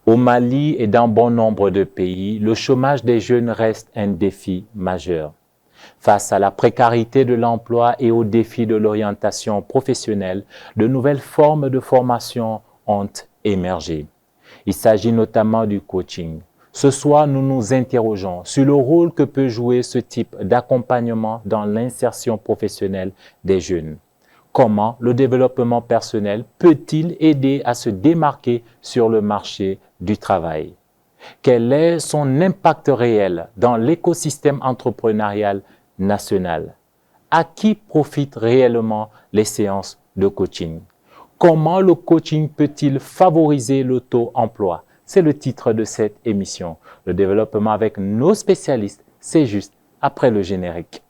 Au Mali et dans bon nombre de pays, le chômage des jeunes reste un défi majeur. Face à la précarité de l'emploi et aux défis de l'orientation professionnelle, de nouvelles formes de formation ont émergé. Il s'agit notamment du coaching. Ce soir, nous nous interrogeons sur le rôle que peut jouer ce type d'accompagnement dans l'insertion professionnelle des jeunes. Comment le développement personnel peut-il aider à se démarquer sur le marché du travail? Quel est son impact réel dans l'écosystème entrepreneurial national? À qui profitent réellement les séances de coaching? Comment le coaching peut-il favoriser l'auto-emploi? C'est le titre de cette émission. Le développement avec nos spécialistes, c'est juste après le générique.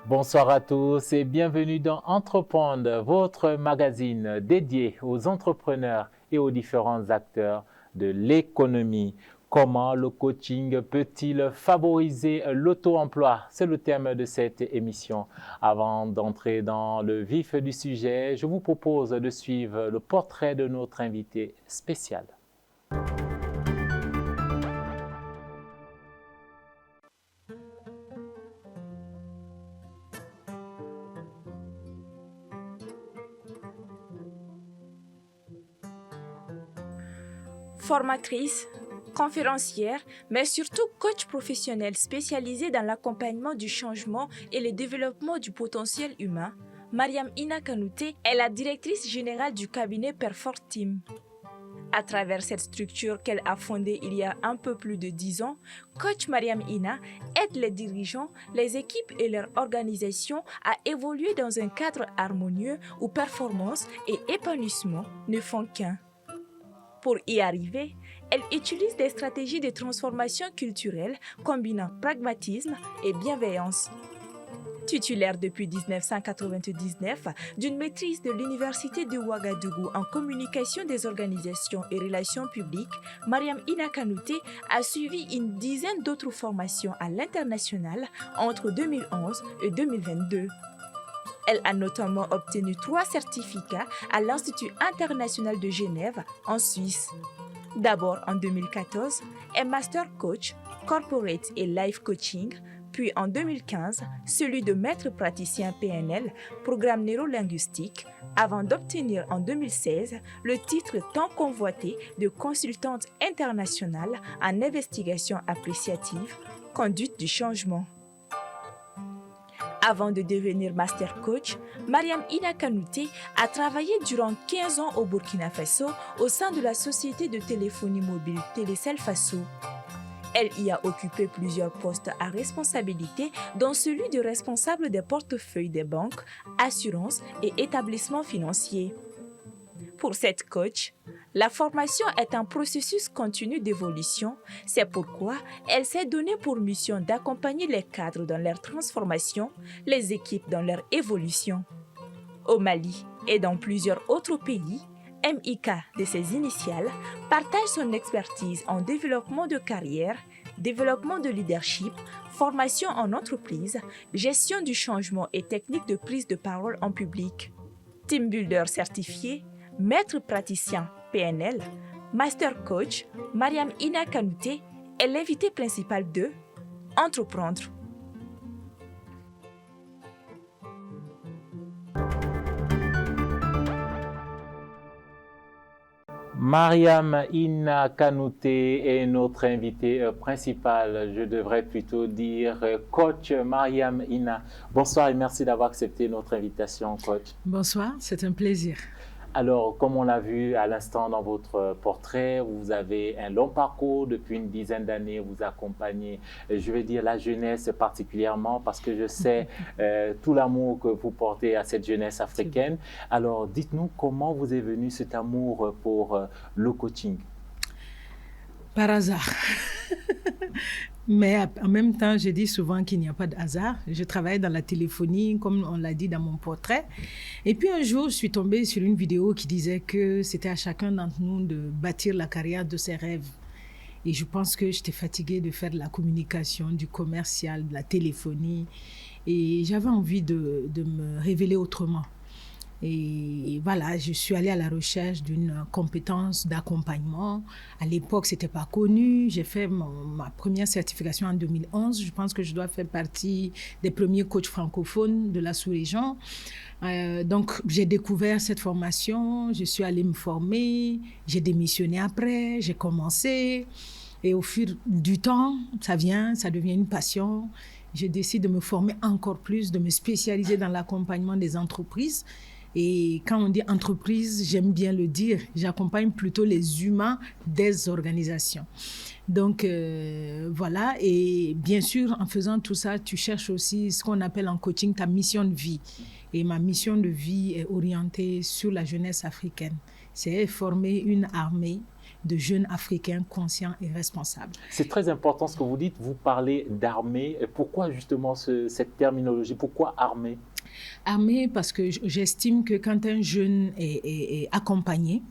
Bonsoir à tous et bienvenue dans Entreprendre, votre magazine dédié aux entrepreneurs et aux différents acteurs de l'économie. Comment le coaching peut-il favoriser l'auto-emploi? C'est le thème de cette émission. Avant d'entrer dans le vif du sujet, je vous propose de suivre le portrait de notre invité spécial. Formatrice, conférencière, mais surtout coach professionnel spécialisé dans l'accompagnement du changement et le développement du potentiel humain, Mariam Ina Kanouté est la directrice générale du cabinet Perfor Team. À travers cette structure qu'elle a fondée il y a un peu plus de 10 ans, Coach Mariam Ina aide les dirigeants, les équipes et leur organisation à évoluer dans un cadre harmonieux où performance et épanouissement ne font qu'un. Pour y arriver, elle utilise des stratégies de transformation culturelle combinant pragmatisme et bienveillance. Titulaire depuis 1999 d'une maîtrise de l'Université de Ouagadougou en communication des organisations et relations publiques, Mariam Ina Kanouté a suivi une dizaine d'autres formations à l'international entre 2011 et 2022. Elle a notamment obtenu 3 certificats à l'Institut international de Genève, en Suisse. D'abord en 2014, un Master Coach, Corporate et Life Coaching, puis en 2015, celui de Maître praticien PNL, programme neurolinguistique, avant d'obtenir en 2016 le titre tant convoité de consultante internationale en investigation appréciative, conduite du changement. Avant de devenir Master Coach, Mariam Ina Kanouté a travaillé durant 15 ans au Burkina Faso au sein de la société de téléphonie mobile Télécel Faso. Elle y a occupé plusieurs postes à responsabilité, dont celui de responsable des portefeuilles des banques, assurances et établissements financiers. Pour cette coach, la formation est un processus continu d'évolution. C'est pourquoi elle s'est donnée pour mission d'accompagner les cadres dans leur transformation, les équipes dans leur évolution. Au Mali et dans plusieurs autres pays, MIK de ses initiales partage son expertise en développement de carrière, développement de leadership, formation en entreprise, gestion du changement et techniques de prise de parole en public. Team Builder certifié, Maître praticien PNL, Master Coach, Mariam Ina Kanouté est l'invitée principale de Entreprendre. Mariam Ina Kanouté est notre invitée principale, je devrais plutôt dire coach Mariam Ina. Bonsoir et merci d'avoir accepté notre invitation, coach. Bonsoir, c'est un plaisir. Alors, comme on l'a vu à l'instant dans votre portrait, vous avez un long parcours depuis une dizaine d'années. Vous accompagnez, je vais dire, la jeunesse particulièrement parce que je sais tout l'amour que vous portez à cette jeunesse africaine. Alors, dites-nous comment vous est venu cet amour pour le coaching? Par hasard. Mais en même temps, je dis souvent qu'il n'y a pas de hasard. Je travaille dans la téléphonie, comme on l'a dit dans mon portrait. Et puis un jour, je suis tombée sur une vidéo qui disait que c'était à chacun d'entre nous de bâtir la carrière de ses rêves. Et je pense que j'étais fatiguée de faire de la communication, du commercial, de la téléphonie. Et j'avais envie de me révéler autrement. Et voilà, je suis allée à la recherche d'une compétence d'accompagnement. À l'époque, ce n'était pas connu. J'ai fait ma première certification en 2011. Je pense que je dois faire partie des premiers coachs francophones de la sous-région. Donc, j'ai découvert cette formation. Je suis allée me former. J'ai démissionné après. J'ai commencé. Et au fil du temps, ça devient une passion. Je décide de me former encore plus, de me spécialiser dans l'accompagnement des entreprises. Et quand on dit entreprise, j'aime bien le dire, j'accompagne plutôt les humains des organisations. Donc voilà, et bien sûr, en faisant tout ça, tu cherches aussi ce qu'on appelle en coaching ta mission de vie. Et ma mission de vie est orientée sur la jeunesse africaine. C'est former une armée de jeunes Africains conscients et responsables. C'est très important ce que vous dites, vous parlez d'armée. Pourquoi justement cette terminologie? Pourquoi armée? Armée parce que j'estime que quand un jeune est accompagné,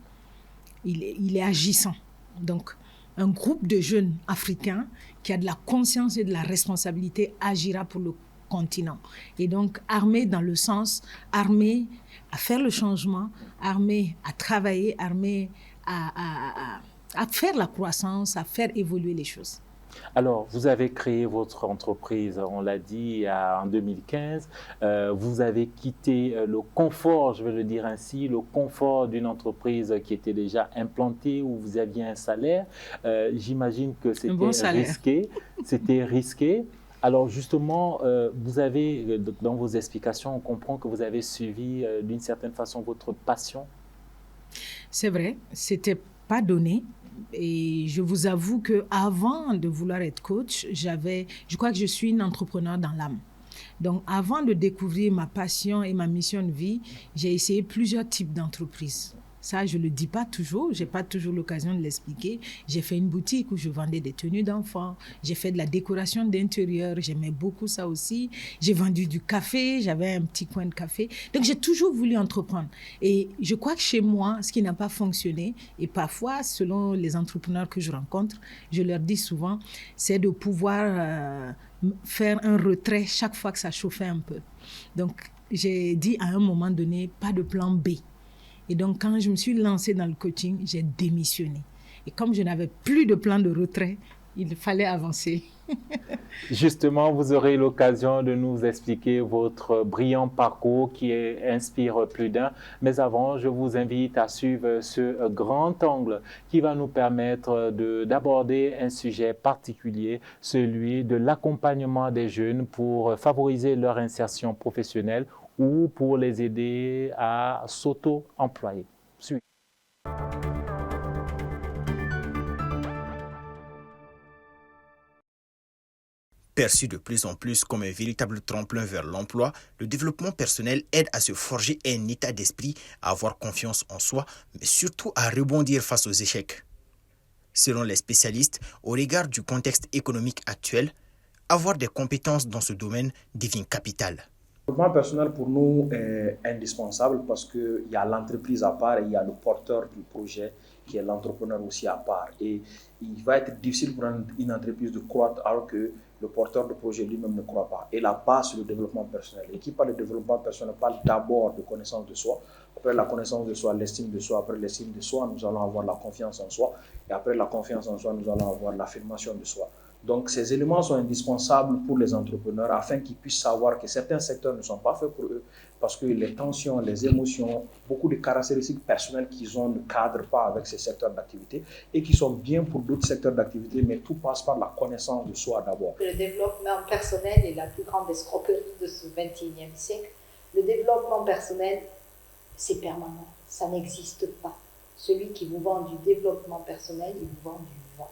il est agissant. Donc, un groupe de jeunes africains qui a de la conscience et de la responsabilité agira pour le continent. Et donc, armé dans le sens, armé à faire le changement, armé à travailler, armé à faire la croissance, à faire évoluer les choses. Alors, vous avez créé votre entreprise, on l'a dit, en 2015. Vous avez quitté le confort, je vais le dire ainsi, le confort d'une entreprise qui était déjà implantée, où vous aviez un salaire. J'imagine que c'était risqué. C'était risqué. Alors justement, vous avez, dans vos explications, on comprend que vous avez suivi d'une certaine façon votre passion. C'est vrai, c'était pas donné. Et je vous avoue qu'avant de vouloir être coach, je crois que je suis une entrepreneur dans l'âme. Donc, avant de découvrir ma passion et ma mission de vie, j'ai essayé plusieurs types d'entreprises. Ça, je ne le dis pas toujours, je n'ai pas toujours l'occasion de l'expliquer. J'ai fait une boutique où je vendais des tenues d'enfants. J'ai fait de la décoration d'intérieur, j'aimais beaucoup ça aussi. J'ai vendu du café, j'avais un petit coin de café. Donc, j'ai toujours voulu entreprendre. Et je crois que chez moi, ce qui n'a pas fonctionné, et parfois, selon les entrepreneurs que je rencontre, je leur dis souvent, c'est de pouvoir faire un retrait chaque fois que ça chauffait un peu. Donc, j'ai dit à un moment donné, pas de plan B. Et donc, quand je me suis lancée dans le coaching, j'ai démissionné. Et comme je n'avais plus de plan de retrait, il fallait avancer. Justement, vous aurez l'occasion de nous expliquer votre brillant parcours qui inspire plus d'un. Mais avant, je vous invite à suivre ce grand angle qui va nous permettre d'aborder un sujet particulier, celui de l'accompagnement des jeunes pour favoriser leur insertion professionnelle ou pour les aider à s'auto-employer. Perçu de plus en plus comme un véritable tremplin vers l'emploi, le développement personnel aide à se forger un état d'esprit, à avoir confiance en soi, mais surtout à rebondir face aux échecs. Selon les spécialistes, au regard du contexte économique actuel, avoir des compétences dans ce domaine devient capital. Le développement personnel pour nous est indispensable parce qu'il y a l'entreprise à part et il y a le porteur du projet qui est l'entrepreneur aussi à part. Et il va être difficile pour une entreprise de croître alors que le porteur de projet lui-même ne croit pas. Et la base, c'est le développement personnel. Et qui parle de développement personnel parle d'abord de connaissance de soi. Après la connaissance de soi, l'estime de soi. Après l'estime de soi, nous allons avoir la confiance en soi. Et après la confiance en soi, nous allons avoir l'affirmation de soi. Donc, ces éléments sont indispensables pour les entrepreneurs afin qu'ils puissent savoir que certains secteurs ne sont pas faits pour eux parce que les tensions, les émotions, beaucoup de caractéristiques personnelles qu'ils ont ne cadrent pas avec ces secteurs d'activité et qui sont bien pour d'autres secteurs d'activité, mais tout passe par la connaissance de soi d'abord. Le développement personnel est la plus grande escroquerie de ce 21e siècle. Le développement personnel, c'est permanent, ça n'existe pas. Celui qui vous vend du développement personnel, il vous vend du vent.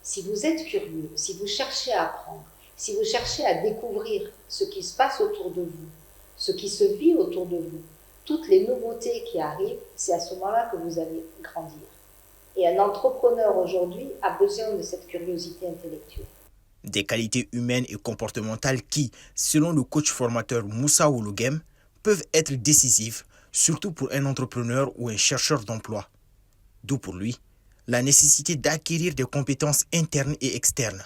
Si vous êtes curieux, si vous cherchez à apprendre, si vous cherchez à découvrir ce qui se passe autour de vous, ce qui se vit autour de vous, toutes les nouveautés qui arrivent, c'est à ce moment-là que vous allez grandir. Et un entrepreneur aujourd'hui a besoin de cette curiosité intellectuelle. Des qualités humaines et comportementales qui, selon le coach formateur Moussa Ouloughem, peuvent être décisives, surtout pour un entrepreneur ou un chercheur d'emploi. D'où pour lui la nécessité d'acquérir des compétences internes et externes.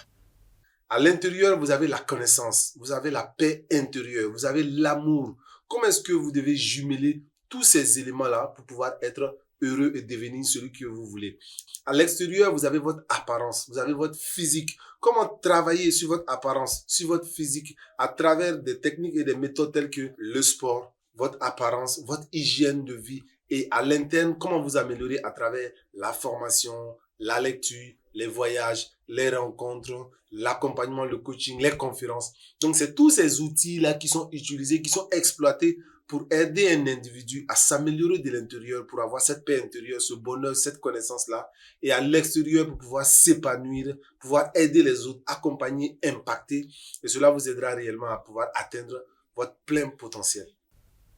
À l'intérieur, vous avez la connaissance, vous avez la paix intérieure, vous avez l'amour. Comment est-ce que vous devez jumeler tous ces éléments-là pour pouvoir être heureux et devenir celui que vous voulez? À l'extérieur, vous avez votre apparence, vous avez votre physique. Comment travailler sur votre apparence, sur votre physique à travers des techniques et des méthodes telles que le sport, votre apparence, votre hygiène de vie. Et à l'interne, comment vous améliorer à travers la formation, la lecture, les voyages, les rencontres, l'accompagnement, le coaching, les conférences. Donc, c'est tous ces outils-là qui sont utilisés, qui sont exploités pour aider un individu à s'améliorer de l'intérieur, pour avoir cette paix intérieure, ce bonheur, cette connaissance-là, et à l'extérieur pour pouvoir s'épanouir, pouvoir aider les autres, accompagner, impacter. Et cela vous aidera réellement à pouvoir atteindre votre plein potentiel.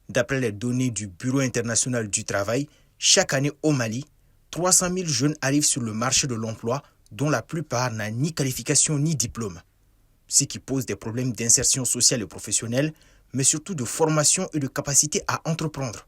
D'après les données du Bureau international du travail, chaque année au Mali, 300 000 jeunes arrivent sur le marché de l'emploi, dont la plupart n'ont ni qualification ni diplôme. Ce qui pose des problèmes d'insertion sociale et professionnelle, mais surtout de formation et de capacité à entreprendre.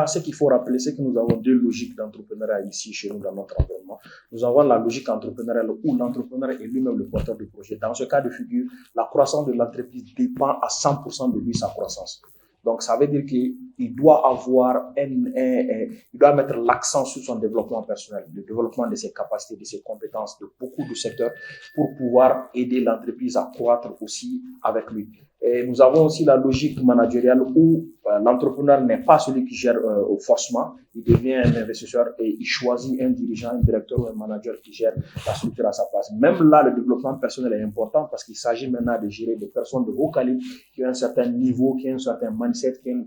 Ce qu'il faut rappeler, c'est que nous avons deux logiques d'entrepreneuriat ici chez nous dans notre environnement. Nous avons la logique entrepreneuriale où l'entrepreneur est lui-même le porteur de projet. Dans ce cas de figure, la croissance de l'entreprise dépend à 100% de lui, sa croissance. Donc, ça veut dire qu'il doit avoir il doit mettre l'accent sur son développement personnel, le développement de ses capacités, de ses compétences, de beaucoup de secteurs pour pouvoir aider l'entreprise à croître aussi avec lui. Et nous avons aussi la logique managériale où l'entrepreneur n'est pas celui qui gère au forcément, il devient un investisseur et il choisit un dirigeant, un directeur ou un manager qui gère la structure à sa place. Même là, le développement personnel est important parce qu'il s'agit maintenant de gérer des personnes de haut calibre qui ont un certain niveau, qui ont un certain mindset, qui ont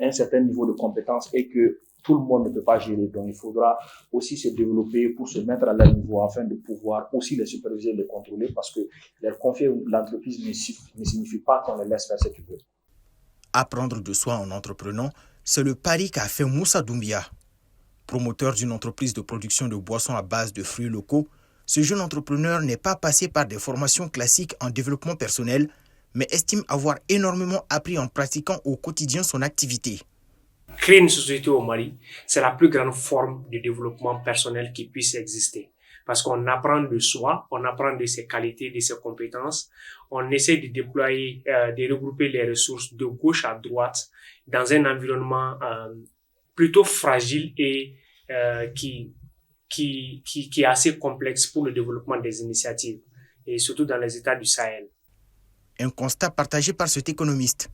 un certain niveau de compétence et que tout le monde ne peut pas gérer. Donc, il faudra aussi se développer pour se mettre à leur niveau afin de pouvoir aussi les superviser et les contrôler parce que leur confier l'entreprise ne signifie pas qu'on les laisse faire ce qu'ils veulent. Apprendre de soi en entreprenant, c'est le pari qu'a fait Moussa Doumbia. Promoteur d'une entreprise de production de boissons à base de fruits locaux, ce jeune entrepreneur n'est pas passé par des formations classiques en développement personnel, mais estime avoir énormément appris en pratiquant au quotidien son activité. Créer une société au Mali, c'est la plus grande forme de développement personnel qui puisse exister. Parce qu'on apprend de soi, on apprend de ses qualités, de ses compétences. On essaie de déployer, de regrouper les ressources de gauche à droite dans un environnement plutôt fragile et qui est assez complexe pour le développement des initiatives, et surtout dans les États du Sahel. Un constat partagé par cet économiste.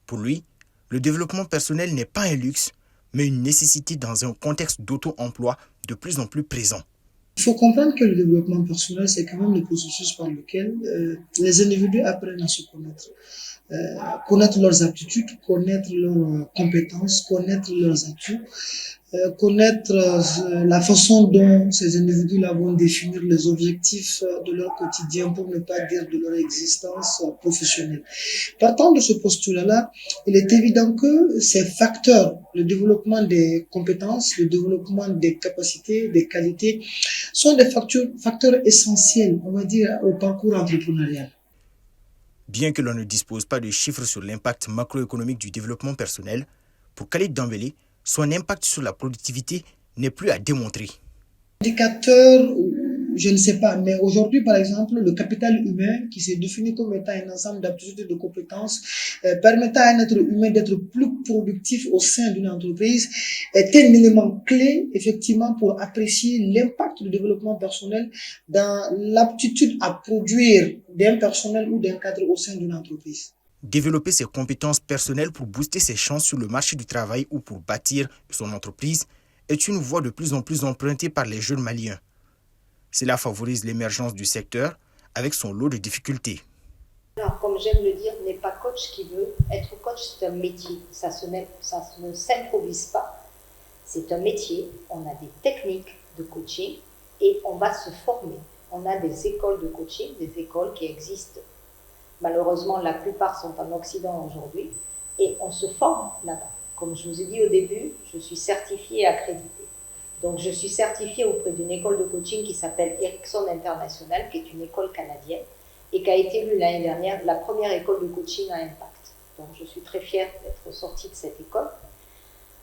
Pour lui, le développement personnel n'est pas un luxe, mais une nécessité dans un contexte d'auto-emploi de plus en plus présent. Il faut comprendre que le développement personnel, c'est quand même le processus par lequel les individus apprennent à se connaître. Connaître leurs aptitudes, connaître leurs compétences, connaître leurs atouts, connaître la façon dont ces individus-là vont définir les objectifs de leur quotidien, pour ne pas dire de leur existence professionnelle. Partant de ce postulat-là, il est évident que ces facteurs, le développement des compétences, le développement des capacités, des qualités, sont des facteurs essentiels, on va dire, au parcours entrepreneurial. Bien que l'on ne dispose pas de chiffres sur l'impact macroéconomique du développement personnel, pour Khalid Dembélé, son impact sur la productivité n'est plus à démontrer. Indicateur, je ne sais pas, mais aujourd'hui, par exemple, le capital humain, qui s'est défini comme étant un ensemble d'aptitudes et de compétences, permettant à un être humain d'être plus productif au sein d'une entreprise, est un élément clé, effectivement, pour apprécier l'impact du développement personnel dans l'aptitude à produire d'un personnel ou d'un cadre au sein d'une entreprise. Développer ses compétences personnelles pour booster ses chances sur le marché du travail ou pour bâtir son entreprise est une voie de plus en plus empruntée par les jeunes Maliens. Cela favorise l'émergence du secteur avec son lot de difficultés. Alors, comme j'aime le dire, n'est pas coach qui veut. Être coach, c'est un métier. Ça ne s'improvise pas. C'est un métier. On a des techniques de coaching et on va se former. On a des écoles de coaching, des écoles qui existent. Malheureusement, la plupart sont en Occident aujourd'hui et on se forme là-bas. Comme je vous ai dit au début, je suis certifiée et accréditée. Donc, je suis certifiée auprès d'une école de coaching qui s'appelle Ericsson International, qui est une école canadienne, et qui a été élue l'année dernière la première école de coaching à impact. Donc je suis très fière d'être sortie de cette école.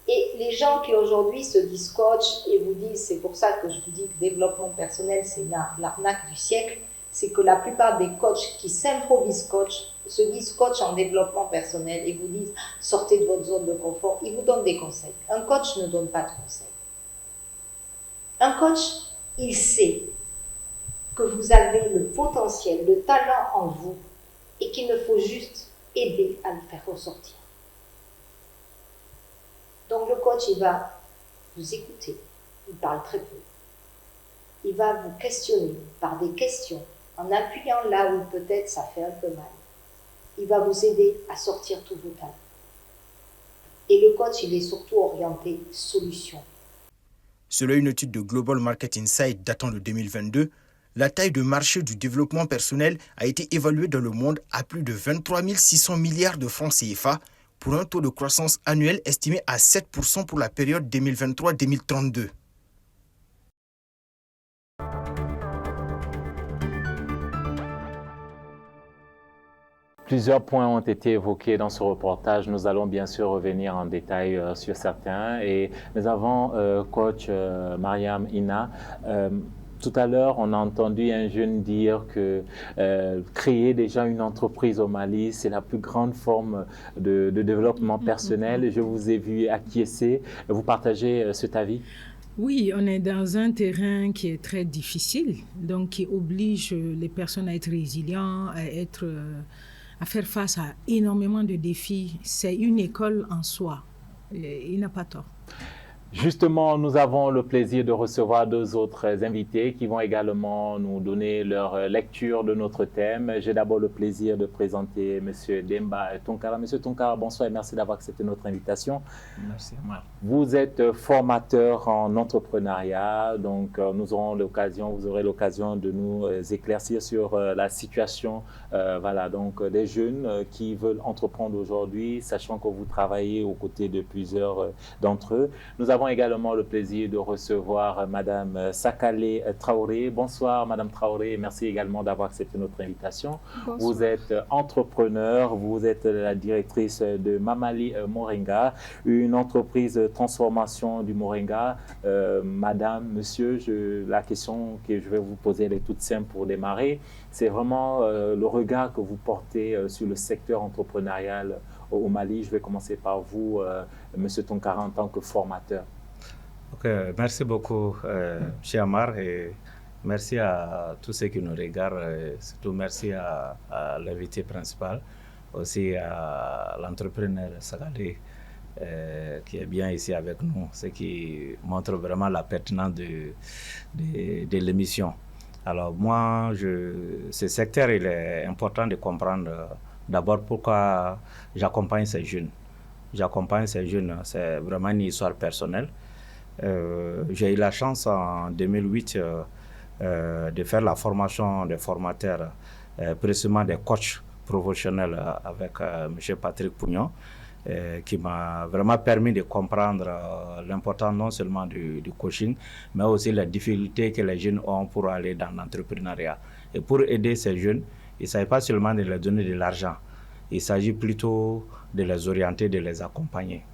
Et les gens qui aujourd'hui se disent coach et vous disent, c'est pour ça que je vous dis que développement personnel, c'est l'arnaque du siècle, c'est que la plupart des coachs qui s'improvisent coach, se disent coach en développement personnel et vous disent sortez de votre zone de confort, ils vous donnent des conseils. Un coach ne donne pas de conseils. Un coach, il sait que vous avez le potentiel, le talent en vous et qu'il ne faut juste aider à le faire ressortir. Donc le coach, il va vous écouter, il parle très peu. Il va vous questionner par des questions, en appuyant là où peut-être ça fait un peu mal. Il va vous aider à sortir tous vos talents. Et le coach, il est surtout orienté solution. Selon une étude de Global Market Insight datant de 2022, la taille de marché du développement personnel a été évaluée dans le monde à plus de 23 600 milliards de francs CFA pour un taux de croissance annuel estimé à 7% pour la période 2023-2032. Plusieurs points ont été évoqués dans ce reportage. Nous allons bien sûr revenir en détail sur certains. Mais avant, coach Mariam Ina, tout à l'heure, on a entendu un jeune dire que créer déjà une entreprise au Mali, c'est la plus grande forme de développement personnel. Je vous ai vu acquiescer. Vous partagez cet avis? Oui, on est dans un terrain qui est très difficile, donc qui oblige les personnes à être résilientes, à faire face à énormément de défis. C'est une école en soi. Il n'a pas tort. Justement, nous avons le plaisir de recevoir deux autres invités qui vont également nous donner leur lecture de notre thème. J'ai d'abord le plaisir de présenter M. Demba Tonkara. M. Tonkara, bonsoir et merci d'avoir accepté notre invitation. Merci. Vous êtes formateur en entrepreneuriat, donc vous aurez l'occasion de nous éclaircir sur la situation des jeunes qui veulent entreprendre aujourd'hui, sachant que vous travaillez aux côtés de plusieurs d'entre eux. Nous avons également le plaisir de recevoir Madame Sakale Traoré. Bonsoir Madame Traoré, merci également d'avoir accepté notre invitation. Bonsoir. Vous êtes entrepreneur, vous êtes la directrice de Mamali Moringa, une entreprise de transformation du Moringa. Madame, monsieur, la question que je vais vous poser, elle est toute simple pour démarrer. C'est vraiment le regard que vous portez sur le secteur entrepreneurial au Mali. Je vais commencer par vous, Monsieur Tonkara, en tant que formateur. Ok, merci beaucoup, cher Amar, et merci à tous ceux qui nous regardent, et surtout merci à l'invité principal, aussi à l'entrepreneur Sakale qui est bien ici avec nous, ce qui montre vraiment la pertinence de l'émission. Alors moi, ce secteur, il est important de comprendre d'abord pourquoi j'accompagne ces jeunes. J'accompagne ces jeunes, c'est vraiment une histoire personnelle. J'ai eu la chance en 2008 de faire la formation des formateurs, précisément des coachs professionnels avec M. Patrick Pougnon, qui m'a vraiment permis de comprendre l'importance non seulement du coaching, mais aussi les difficultés que les jeunes ont pour aller dans l'entrepreneuriat. Et pour aider ces jeunes, il ne s'agit pas seulement de leur donner de l'argent, il s'agit plutôt de les orienter, de les accompagner.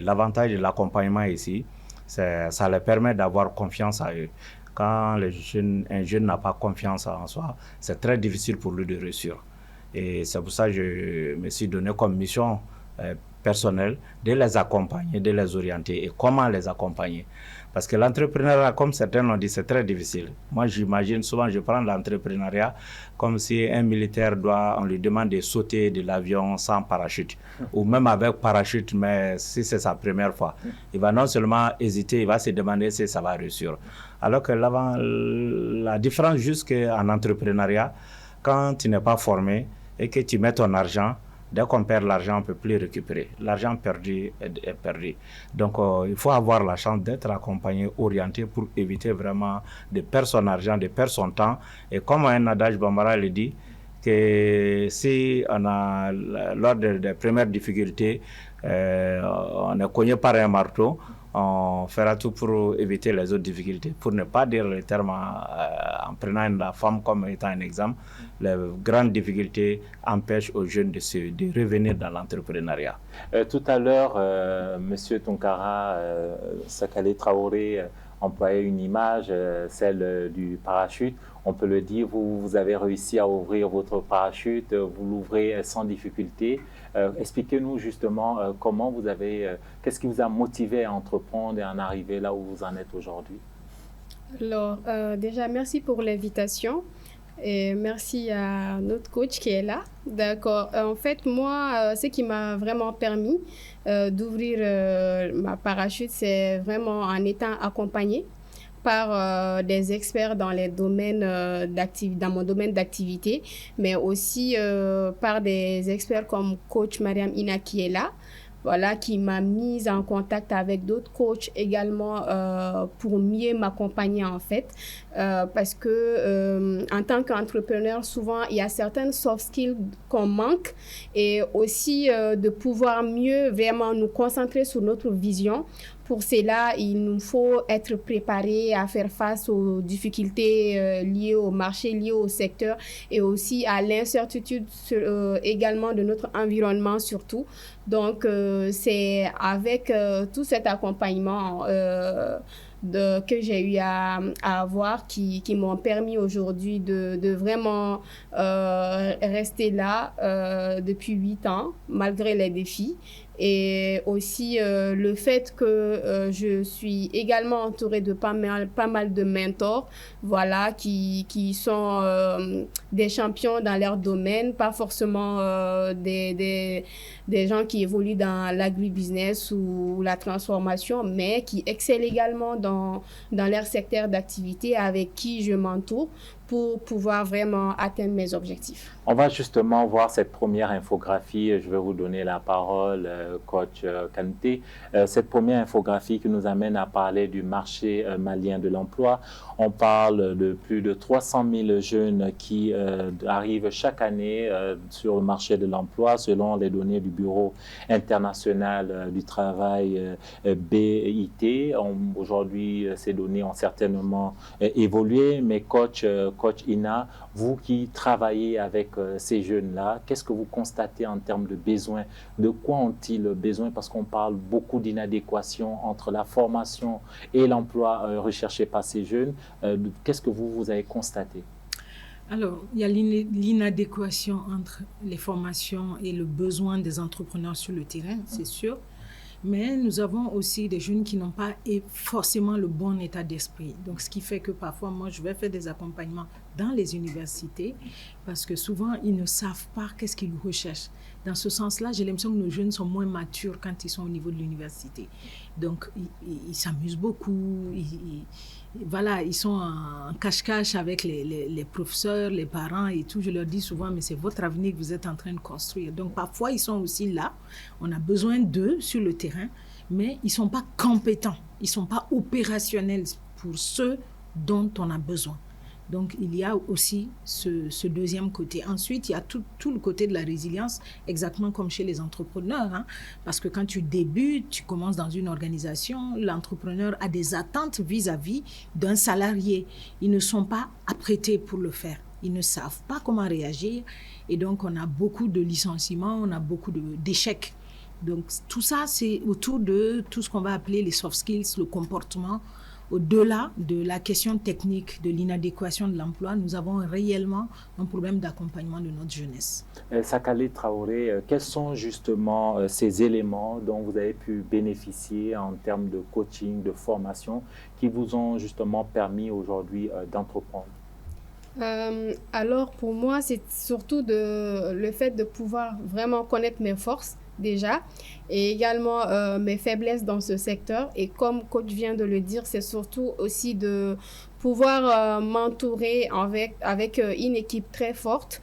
L'avantage de l'accompagnement ici, ça leur permet d'avoir confiance en eux. Quand un jeune n'a pas confiance en soi, c'est très difficile pour lui de réussir. Et c'est pour ça que je me suis donné comme mission personnelle de les accompagner, de les orienter. Et comment les accompagner? Parce que l'entrepreneuriat, comme certains l'ont dit, c'est très difficile. Moi, j'imagine souvent, je prends l'entrepreneuriat comme si un militaire on lui demande de sauter de l'avion sans parachute, ou même avec parachute, mais si c'est sa première fois. Il va non seulement hésiter, il va se demander si ça va réussir. Alors que la différence juste qu'en entrepreneuriat, quand tu n'es pas formé et que tu mets ton argent, dès qu'on perd l'argent, on ne peut plus récupérer. L'argent perdu est perdu. Donc, il faut avoir la chance d'être accompagné, orienté pour éviter vraiment de perdre son argent, de perdre son temps. Et comme un adage Bambara le dit, que si on a, lors des premières difficultés, on est cogné par un marteau. On fera tout pour éviter les autres difficultés. Pour ne pas dire le terme en prenant la femme comme étant un exemple, les grandes difficultés empêchent aux jeunes de revenir dans l'entrepreneuriat. Tout à l'heure, M. Tounkara Sakale Traoré employait une image, celle du parachute. On peut le dire, vous avez réussi à ouvrir votre parachute, vous l'ouvrez sans difficulté. Expliquez-nous justement comment vous avez, qu'est-ce qui vous a motivé à entreprendre et à en arriver là où vous en êtes aujourd'hui? Alors, déjà, merci pour l'invitation et merci à notre coach qui est là. D'accord. En fait, moi, ce qui m'a vraiment permis d'ouvrir ma parachute, c'est vraiment en étant accompagnée par des experts dans les domaines dans mon domaine d'activité, mais aussi par des experts comme coach Mariam Ina qui est là, voilà, qui m'a mise en contact avec d'autres coachs également pour mieux m'accompagner en fait, parce que en tant qu'entrepreneur, souvent il y a certaines soft skills qu'on manque et aussi de pouvoir mieux vraiment nous concentrer sur notre vision. Pour cela, il nous faut être préparés à faire face aux difficultés liées au marché, liées au secteur et aussi à l'incertitude également de notre environnement surtout. Donc, c'est avec tout cet accompagnement que j'ai eu à avoir qui m'ont permis aujourd'hui de vraiment rester là depuis 8 ans, malgré les défis. Et aussi le fait que je suis également entourée de pas mal de mentors, voilà, qui sont des champions dans leur domaine, pas forcément des gens qui évoluent dans l'agribusiness ou la transformation, mais qui excellent également dans leur secteur d'activité, avec qui je m'entoure pour pouvoir vraiment atteindre mes objectifs. On va justement voir cette première infographie. Je vais vous donner la parole, coach Kanouté. Cette première infographie qui nous amène à parler du marché malien de l'emploi. On parle de plus de 300 000 jeunes qui arrivent chaque année sur le marché de l'emploi, selon les données du Bureau international du travail BIT. Aujourd'hui, ces données ont certainement évolué, mais coach Ina, vous qui travaillez avec ces jeunes-là, qu'est-ce que vous constatez en termes de besoins? De quoi ont-ils besoin? Parce qu'on parle beaucoup d'inadéquation entre la formation et l'emploi recherché par ces jeunes. Qu'est-ce que vous avez constaté? Alors, il y a l'inadéquation entre les formations et le besoin des entrepreneurs sur le terrain, c'est sûr. Mais nous avons aussi des jeunes qui n'ont pas forcément le bon état d'esprit. Donc, ce qui fait que parfois, moi, je vais faire des accompagnements dans les universités parce que souvent, ils ne savent pas qu'est-ce qu'ils recherchent. Dans ce sens-là, j'ai l'impression que nos jeunes sont moins matures quand ils sont au niveau de l'université. Donc, ils s'amusent beaucoup. Voilà, ils sont en cache-cache avec les professeurs, les parents et tout. Je leur dis souvent, mais c'est votre avenir que vous êtes en train de construire. Donc, parfois, ils sont aussi là. On a besoin d'eux sur le terrain, mais ils ne sont pas compétents. Ils ne sont pas opérationnels pour ceux dont on a besoin. Donc, il y a aussi ce deuxième côté. Ensuite, il y a tout le côté de la résilience, exactement comme chez les entrepreneurs. Hein, parce que quand tu débutes, tu commences dans une organisation, l'entrepreneur a des attentes vis-à-vis d'un salarié. Ils ne sont pas apprêtés pour le faire. Ils ne savent pas comment réagir. Et donc, on a beaucoup de licenciements, on a beaucoup d'échecs. Donc, tout ça, c'est autour de tout ce qu'on va appeler les soft skills, le comportement. Au-delà de la question technique de l'inadéquation de l'emploi, nous avons réellement un problème d'accompagnement de notre jeunesse. Sakale Traoré, quels sont justement ces éléments dont vous avez pu bénéficier en termes de coaching, de formation, qui vous ont justement permis aujourd'hui d'entreprendre? Alors pour moi, c'est surtout le fait de pouvoir vraiment connaître mes forces déjà et également mes faiblesses dans ce secteur. Et comme coach vient de le dire, c'est surtout aussi de pouvoir m'entourer avec une équipe très forte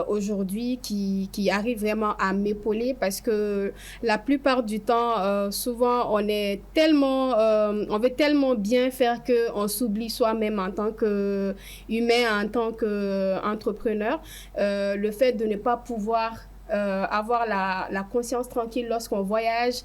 aujourd'hui qui arrive vraiment à m'épauler, parce que la plupart du temps, souvent, on veut tellement bien faire qu'on s'oublie soi-même en tant qu'humain, en tant qu'entrepreneur. Le fait de ne pas pouvoir avoir la conscience tranquille lorsqu'on voyage.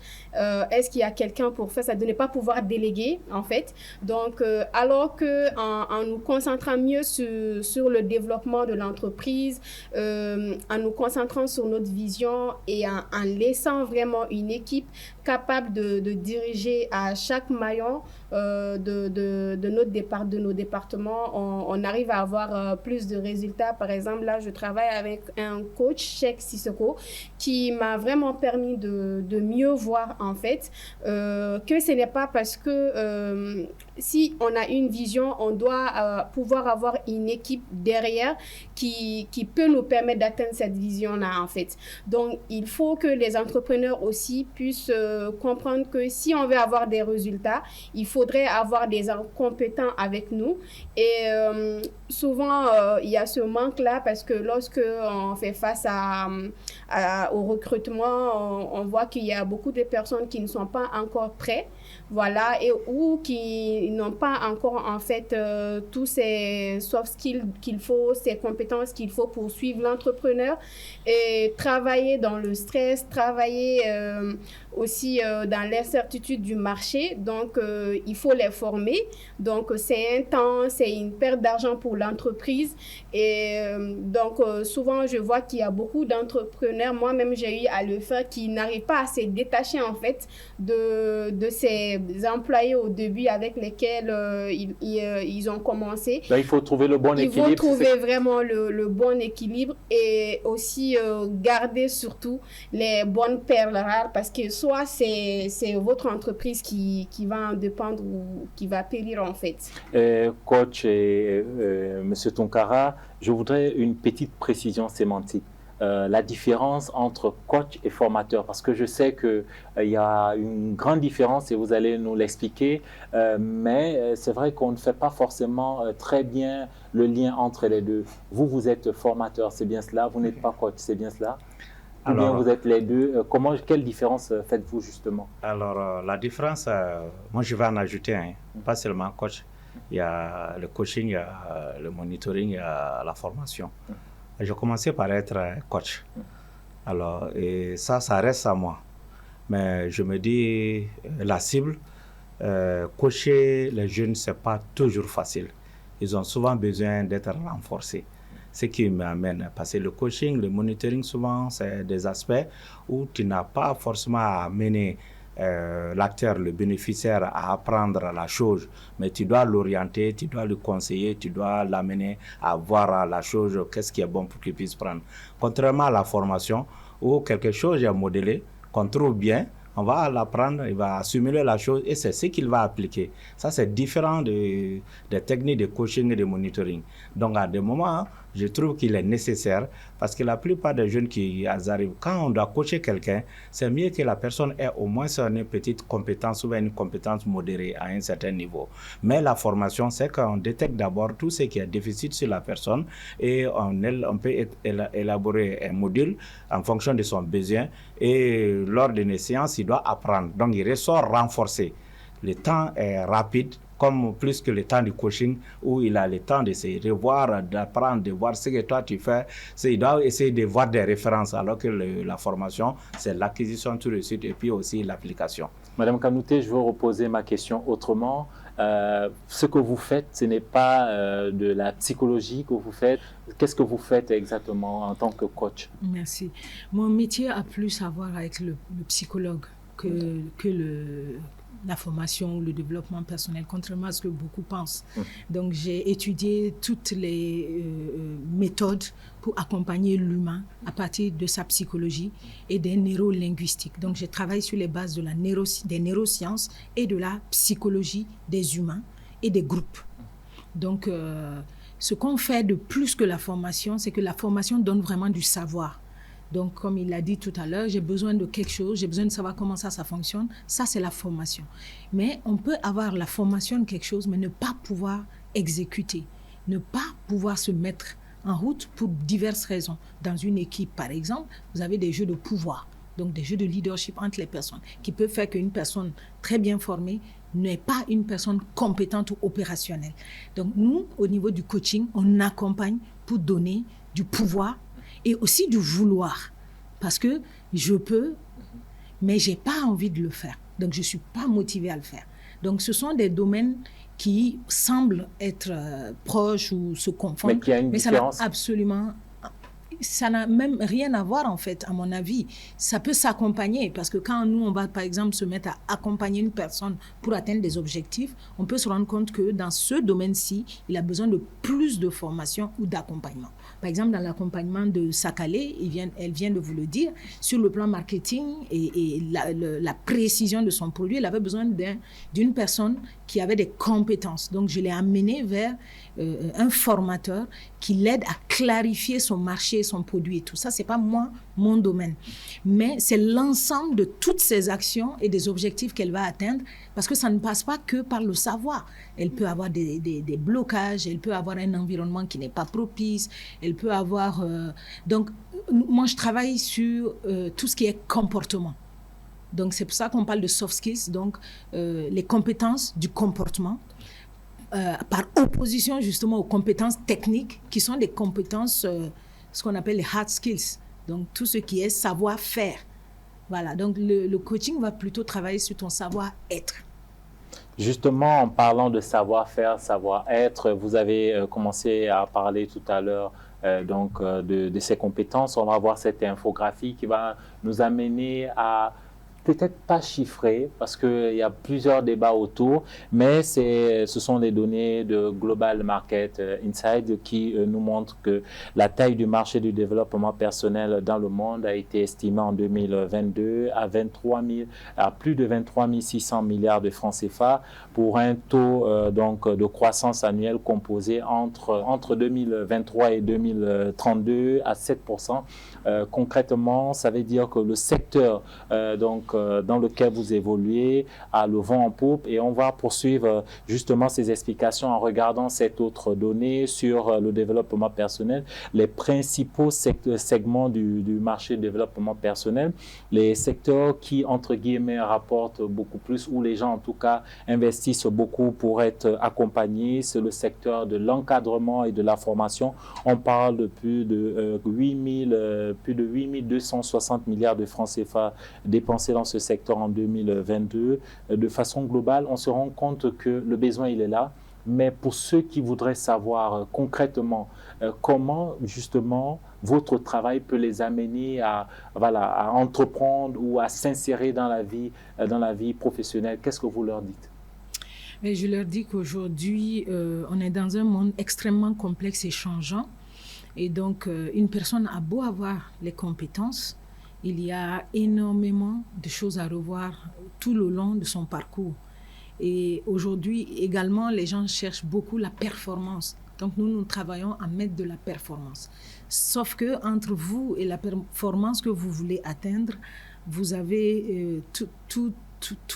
Est-ce qu'il y a quelqu'un pour faire ça, de ne pas pouvoir déléguer en fait. Donc, alors qu'en nous concentrant mieux sur le développement de l'entreprise, en nous concentrant sur notre vision et en laissant vraiment une équipe capable de diriger à chaque maillon de nos départements, on arrive à avoir plus de résultats. Par exemple, là, je travaille avec un coach, Cheikh Sissoko, qui m'a vraiment permis de mieux voir, en fait, que ce n'est pas parce que si on a une vision, on doit pouvoir avoir une équipe derrière qui peut nous permettre d'atteindre cette vision-là, en fait. Donc, il faut que les entrepreneurs aussi puissent comprendre que si on veut avoir des résultats, il faudrait avoir des gens compétents avec nous. Et souvent, il y a ce manque-là parce que lorsque on fait face au recrutement, on voit qu'il y a beaucoup de personnes qui ne sont pas encore prêtes, voilà, ou qui n'ont pas encore, en fait, tous ces soft skills qu'il faut, ces compétences qu'il faut pour suivre l'entrepreneur et travailler dans le stress, travailler aussi dans l'incertitude du marché. Donc, il faut les former. Donc, c'est un temps, c'est une perte d'argent pour l'entreprise. Et donc, souvent, je vois qu'il y a beaucoup d'entrepreneurs, moi-même, j'ai eu à le faire, qui n'arrivent pas à se détacher, en fait, de ces employés au début avec lesquels ils ont commencé. Là, il faut trouver le bon équilibre. Il faut trouver vraiment le bon équilibre et aussi garder surtout les bonnes perles rares parce que soit c'est votre entreprise qui va en dépendre ou qui va périr en fait. Coach et Monsieur Tonkara, je voudrais une petite précision sémantique. La différence entre coach et formateur, parce que je sais qu'il y a une grande différence et vous allez nous l'expliquer, mais c'est vrai qu'on ne fait pas forcément très bien le lien entre les deux. Vous êtes formateur, c'est bien cela, vous n'êtes pas coach, c'est bien cela? Ou bien vous êtes les deux? Quelle différence faites-vous justement? Alors, la différence, moi je vais en ajouter un, pas seulement coach. Il y a le coaching, il y a le monitoring, il y a la formation. J'ai commencé par être coach. Alors, et ça reste à moi. Mais je me dis, la cible, coacher les jeunes, ce n'est pas toujours facile. Ils ont souvent besoin d'être renforcés. Ce qui m'amène, parce que le coaching, le monitoring, souvent, c'est des aspects où tu n'as pas forcément à mener l'acteur, le bénéficiaire à apprendre la chose, mais tu dois l'orienter, tu dois le conseiller, tu dois l'amener à voir la chose, qu'est-ce qui est bon pour qu'il puisse prendre. Contrairement à la formation, où quelque chose est modélé, qu'on trouve bien, on va l'apprendre, il va assimiler la chose et c'est ce qu'il va appliquer. Ça, c'est différent des techniques de coaching et de monitoring. Donc, à des moments, je trouve qu'il est nécessaire parce que la plupart des jeunes qui arrivent, quand on doit coacher quelqu'un, c'est mieux que la personne ait au moins une petite compétence ou une compétence modérée à un certain niveau. Mais la formation, c'est qu'on détecte d'abord tout ce qui est déficit sur la personne et on peut élaborer un module en fonction de son besoin et lors d'une séance, il doit apprendre. Donc, il ressort renforcé. Le temps est rapide, comme plus que le temps du coaching où il a le temps de se revoir, d'apprendre, de voir ce que toi tu fais. Il doit essayer de voir des références alors que la formation, c'est l'acquisition tout de suite et puis aussi l'application. Madame Kanouté, je veux reposer ma question autrement. Ce que vous faites, ce n'est pas de la psychologie que vous faites. Qu'est-ce que vous faites exactement en tant que coach? Merci. Mon métier a plus à voir avec le psychologue que la formation ou le développement personnel, contrairement à ce que beaucoup pensent. Donc, j'ai étudié toutes les méthodes pour accompagner l'humain à partir de sa psychologie et des neurolinguistiques. Donc, je travaille sur les bases de des neurosciences et de la psychologie des humains et des groupes. Donc, ce qu'on fait de plus que la formation, c'est que la formation donne vraiment du savoir. Donc, comme il l'a dit tout à l'heure, j'ai besoin de quelque chose, j'ai besoin de savoir comment ça fonctionne. Ça, c'est la formation. Mais on peut avoir la formation de quelque chose, mais ne pas pouvoir exécuter, ne pas pouvoir se mettre en route pour diverses raisons. Dans une équipe, par exemple, vous avez des jeux de pouvoir, donc des jeux de leadership entre les personnes, qui peuvent faire qu'une personne très bien formée n'est pas une personne compétente ou opérationnelle. Donc, nous, au niveau du coaching, on accompagne pour donner du pouvoir et aussi du vouloir. parce que je peux, mais je n'ai pas envie de le faire. Donc, je ne suis pas motivée à le faire. Donc, ce sont des domaines qui semblent être proches ou se confondent. Mais qu'il y a une différence. Ça n'a même rien à voir, en fait, à mon avis. Ça peut s'accompagner, parce que quand nous, on va, par exemple, se mettre à accompagner une personne pour atteindre des objectifs, on peut se rendre compte que dans ce domaine-ci, il a besoin de plus de formation ou d'accompagnement. Par exemple, dans l'accompagnement de Sakalé, elle vient de vous le dire, sur le plan marketing et la précision de son produit, elle avait besoin d'une personne qui avait des compétences. Donc, je l'ai amenée vers un formateur qui l'aide à clarifier son marché, son produit et tout ça. C'est pas moi, mon domaine. Mais c'est l'ensemble de toutes ces actions et des objectifs qu'elle va atteindre, parce que ça ne passe pas que par le savoir. Elle peut avoir des blocages, elle peut avoir un environnement qui n'est pas propice, elle peut avoir... Donc, moi, je travaille sur tout ce qui est comportement. Donc, c'est pour ça qu'on parle de soft skills, donc les compétences du comportement, par opposition justement aux compétences techniques, qui sont des compétences, ce qu'on appelle les hard skills, donc tout ce qui est savoir-faire. Voilà, donc le coaching va plutôt travailler sur ton savoir-être. Justement, en parlant de savoir-faire, savoir-être, vous avez commencé à parler tout à l'heure de ces compétences. On va voir cette infographie qui va nous amener à peut-être pas chiffré, parce qu'il y a plusieurs débats autour, mais ce sont des données de Global Market Insight qui nous montrent que la taille du marché du développement personnel dans le monde a été estimée en 2022 à plus de 23 600 milliards de francs CFA, pour un taux de croissance annuelle composé entre 2023 et 2032 à 7%. Concrètement, ça veut dire que le secteur dans lequel vous évoluez a le vent en poupe, et on va poursuivre justement ces explications en regardant cette autre donnée sur le développement personnel, les principaux segments du marché de développement personnel, les secteurs qui, entre guillemets, rapportent beaucoup plus, où les gens en tout cas investissent beaucoup pour être accompagnés. C'est le secteur de l'encadrement et de la formation. On parle de plus de 8 260 milliards de francs CFA dépensés dans ce secteur en 2022. De façon globale, on se rend compte que le besoin, il est là. Mais pour ceux qui voudraient savoir concrètement comment justement votre travail peut les amener à entreprendre ou à s'insérer dans la vie professionnelle, qu'est-ce que vous leur dites? Mais je leur dis qu'aujourd'hui, on est dans un monde extrêmement complexe et changeant. Et donc, une personne a beau avoir les compétences, il y a énormément de choses à revoir tout le long de son parcours. Et aujourd'hui, également, les gens cherchent beaucoup la performance. Donc, nous travaillons à mettre de la performance. Sauf que entre vous et la performance que vous voulez atteindre, vous avez tout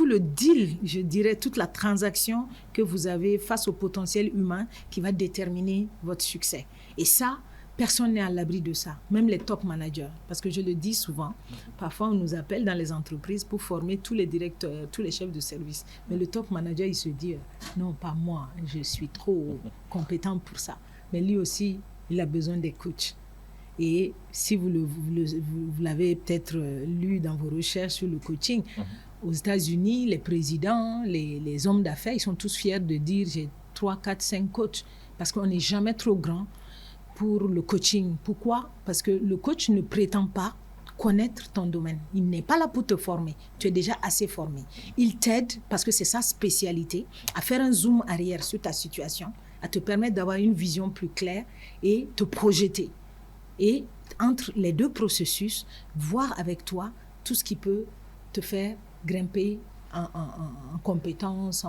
le deal, je dirais, toute la transaction que vous avez face au potentiel humain qui va déterminer votre succès. Et ça, personne n'est à l'abri de ça, même les top managers. Parce que je le dis souvent, parfois on nous appelle dans les entreprises pour former tous les directeurs, tous les chefs de service. Mais le top manager, il se dit, non, pas moi, je suis trop compétent pour ça. Mais lui aussi, il a besoin des coachs. Et si vous l'avez peut-être lu dans vos recherches sur le coaching, aux États-Unis, les présidents, les hommes d'affaires, ils sont tous fiers de dire, j'ai 3, 4, 5 coachs. Parce qu'on n'est jamais trop grand pour le coaching. Pourquoi? Parce que le coach ne prétend pas connaître ton domaine. Il n'est pas là pour te former. Tu es déjà assez formé. Il t'aide, parce que c'est sa spécialité, à faire un zoom arrière sur ta situation, à te permettre d'avoir une vision plus claire et te projeter. Et entre les deux processus, voir avec toi tout ce qui peut te faire grimper en compétences,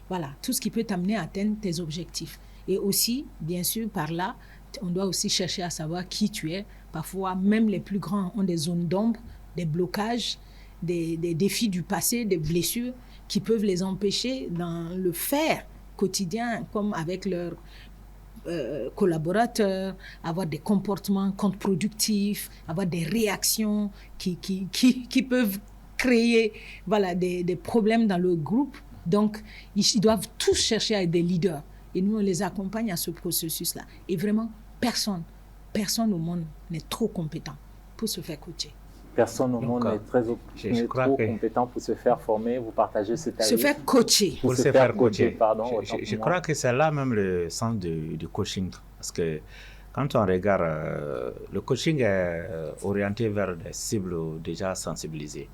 voilà, tout ce qui peut t'amener à atteindre tes objectifs. Et aussi, bien sûr, par là, on doit aussi chercher à savoir qui tu es. Parfois, même les plus grands ont des zones d'ombre, des blocages, des défis du passé, des blessures qui peuvent les empêcher dans le faire quotidien, comme avec leurs collaborateurs, avoir des comportements contre-productifs, avoir des réactions qui peuvent créer des problèmes dans le groupe. Donc, ils doivent tous chercher à être des leaders. Et nous, on les accompagne à ce processus-là. Et vraiment, personne au monde n'est trop compétent pour se faire coacher? Personne au monde n'est trop compétent pour se faire former. Vous partagez cet avis? Se faire coacher. Pour se faire coacher. Pardon, je crois que c'est là même le sens du coaching. Parce que quand on regarde, le coaching est orienté vers des cibles déjà sensibilisées.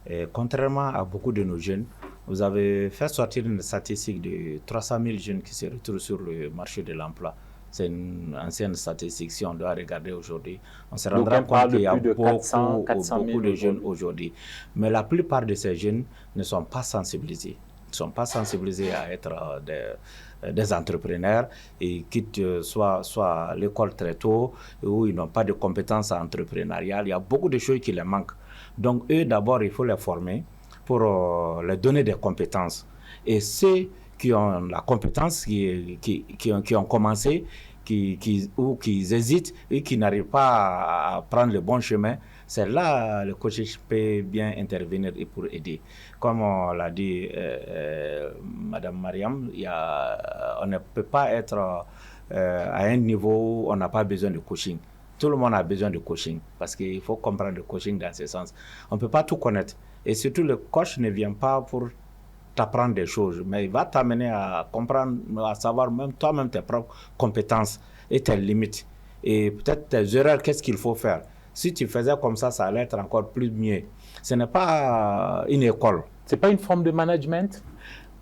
Et contrairement à beaucoup de nos jeunes, vous avez fait sortir une statistique de 300 000 jeunes qui se retrouvent sur le marché de l'emploi. C'est une ancienne statistique. Si on doit regarder aujourd'hui, on se rendra compte qu'il y a beaucoup de jeunes aujourd'hui. Mais la plupart de ces jeunes ne sont pas sensibilisés. Ils ne sont pas sensibilisés à être des entrepreneurs et quittent soit l'école très tôt où ils n'ont pas de compétences entrepreneuriales. Il y a beaucoup de choses qui les manquent. Donc eux, d'abord, il faut les former pour leur donner des compétences. Et ceux qui ont la compétence, qui ont commencé, ou qui hésitent et qui n'arrivent pas à prendre le bon chemin, c'est là le coach peut bien intervenir et pour aider. Comme on l'a dit, Madame Mariam, on ne peut pas être à un niveau où on n'a pas besoin de coaching. Tout le monde a besoin de coaching parce qu'il faut comprendre le coaching dans ce sens. On ne peut pas tout connaître. Et surtout, le coach ne vient pas pour t'apprendre des choses, mais il va t'amener à comprendre, à savoir même toi-même tes propres compétences et tes limites. Et peut-être tes erreurs, qu'est-ce qu'il faut faire. Si tu faisais comme ça allait être encore plus mieux. Ce n'est pas une école. Ce n'est pas une forme de management?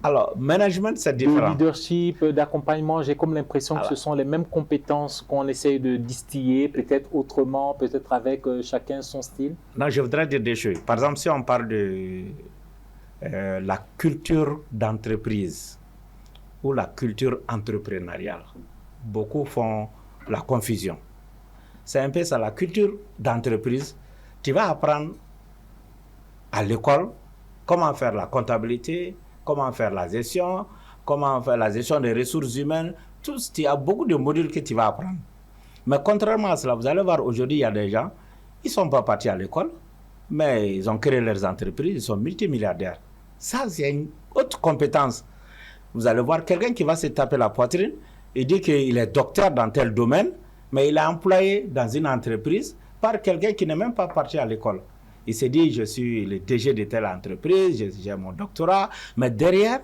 Alors, management, c'est différent. De leadership, d'accompagnement, j'ai comme l'impression que ce sont les mêmes compétences qu'on essaye de distiller, peut-être autrement, peut-être avec chacun son style. Non, je voudrais dire des choses. Par exemple, si on parle de la culture d'entreprise ou la culture entrepreneuriale, beaucoup font la confusion. C'est un peu ça, la culture d'entreprise. Tu vas apprendre à l'école comment faire la comptabilité, comment faire la gestion, comment faire la gestion des ressources humaines. Il y a beaucoup de modules que tu vas apprendre. Mais contrairement à cela, vous allez voir aujourd'hui, il y a des gens, ils ne sont pas partis à l'école, mais ils ont créé leurs entreprises, ils sont multimilliardaires. Ça, c'est une autre compétence. Vous allez voir quelqu'un qui va se taper la poitrine et dire qu'il est docteur dans tel domaine, mais il est employé dans une entreprise par quelqu'un qui n'est même pas parti à l'école. Il s'est dit, je suis le DG de telle entreprise, j'ai mon doctorat, mais derrière,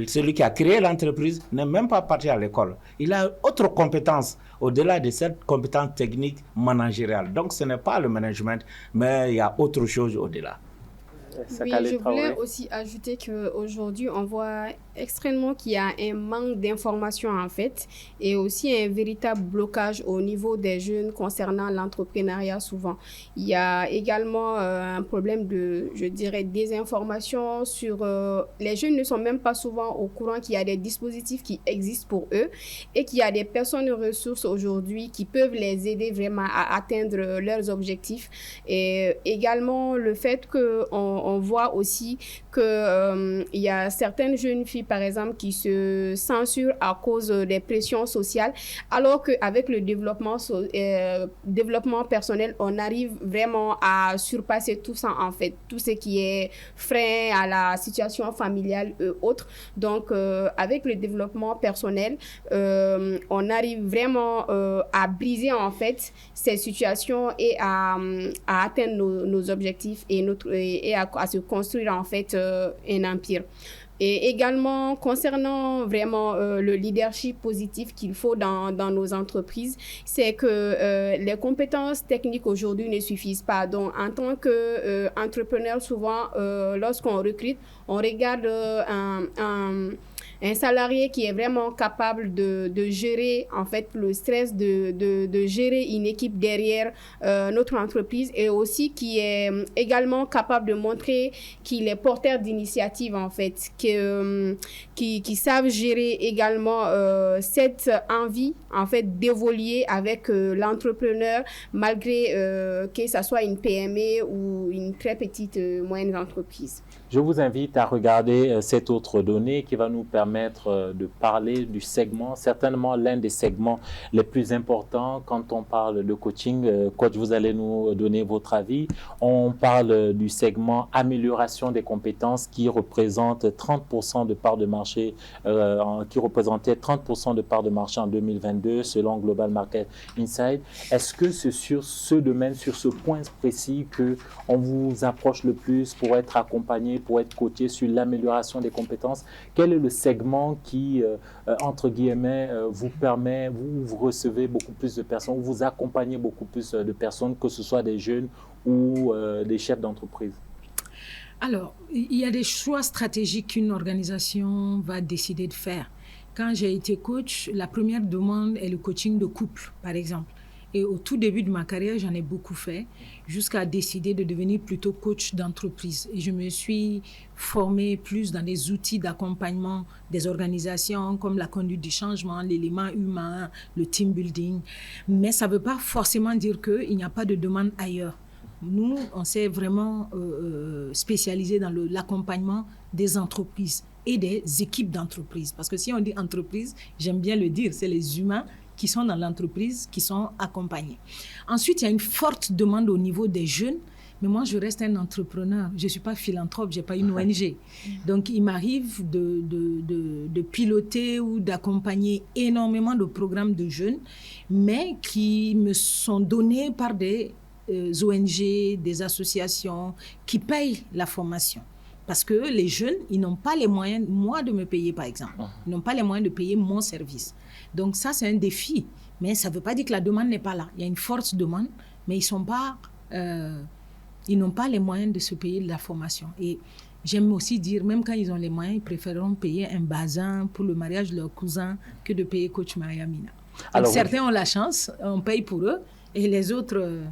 celui qui a créé l'entreprise n'est même pas parti à l'école. Il a autre compétence au-delà de cette compétence technique managériale. Donc, ce n'est pas le management, mais il y a autre chose au-delà. Oui, je voulais aussi ajouter qu'aujourd'hui, on voit extrêmement qu'il y a un manque d'informations en fait et aussi un véritable blocage au niveau des jeunes concernant l'entrepreneuriat souvent. Il y a également un problème de, je dirais, désinformation sur... les jeunes ne sont même pas souvent au courant qu'il y a des dispositifs qui existent pour eux et qu'il y a des personnes ressources aujourd'hui qui peuvent les aider vraiment à atteindre leurs objectifs. Et également le fait qu'on voit aussi qu'il y a certaines jeunes filles, par exemple, qui se censurent à cause des pressions sociales, alors qu'avec le développement personnel, on arrive vraiment à surpasser tout ça, en fait, tout ce qui est frein à la situation familiale et autres. Donc, avec le développement personnel, on arrive vraiment à briser, en fait, ces situations et à atteindre nos objectifs et à se construire, en fait, un empire. Et également, concernant vraiment le leadership positif qu'il faut dans nos entreprises, c'est que les compétences techniques aujourd'hui ne suffisent pas. Donc, en tant qu'entrepreneur, souvent, lorsqu'on recrute, on regarde un salarié qui est vraiment capable de gérer en fait le stress, de gérer une équipe derrière notre entreprise et aussi qui est également capable de montrer qu'il est porteur d'initiative en fait, qui savent gérer également cette envie en fait d'évoluer avec l'entrepreneur malgré que ça soit une PME ou une très petite moyenne entreprise. Je vous invite à regarder cette autre donnée qui va nous permettre de parler du segment, certainement l'un des segments les plus importants quand on parle de coaching. Coach, vous allez nous donner votre avis. On parle du segment amélioration des compétences qui représente 30% de part de marché, qui représentait 30% de part de marché en 2022 selon Global Market Insight. Est-ce que c'est sur ce domaine, sur ce point précis qu'on vous approche le plus pour être accompagné, pour être coaché sur l'amélioration des compétences? Quel est le segment qui, entre guillemets, vous permet, vous recevez beaucoup plus de personnes, vous accompagnez beaucoup plus de personnes, que ce soit des jeunes ou des chefs d'entreprise? Alors, il y a des choix stratégiques qu'une organisation va décider de faire. Quand j'ai été coach, la première demande est le coaching de couple, par exemple. Et au tout début de ma carrière, j'en ai beaucoup fait, jusqu'à décider de devenir plutôt coach d'entreprise. Et je me suis formée plus dans des outils d'accompagnement des organisations, comme la conduite du changement, l'élément humain, le team building. Mais ça ne veut pas forcément dire qu'il n'y a pas de demande ailleurs. Nous, on s'est vraiment spécialisé dans l'accompagnement des entreprises et des équipes d'entreprise. Parce que si on dit entreprise, j'aime bien le dire, c'est les humains qui sont dans l'entreprise, qui sont accompagnés. Ensuite, il y a une forte demande au niveau des jeunes, mais moi, je reste un entrepreneur. Je ne suis pas philanthrope, je n'ai pas une ONG. Donc, il m'arrive de piloter ou d'accompagner énormément de programmes de jeunes, mais qui me sont donnés par des ONG, des associations qui payent la formation. Parce que les jeunes, ils n'ont pas les moyens, moi, de me payer, par exemple. Ils n'ont pas les moyens de payer mon service. Donc ça, c'est un défi. Mais ça ne veut pas dire que la demande n'est pas là. Il y a une forte demande, mais ils n'ont pas les moyens de se payer de la formation. Et j'aime aussi dire, même quand ils ont les moyens, ils préféreront payer un bazin pour le mariage de leur cousin que de payer coach Mariam Ina. Alors, certains ont la chance, on paye pour eux, et les autres...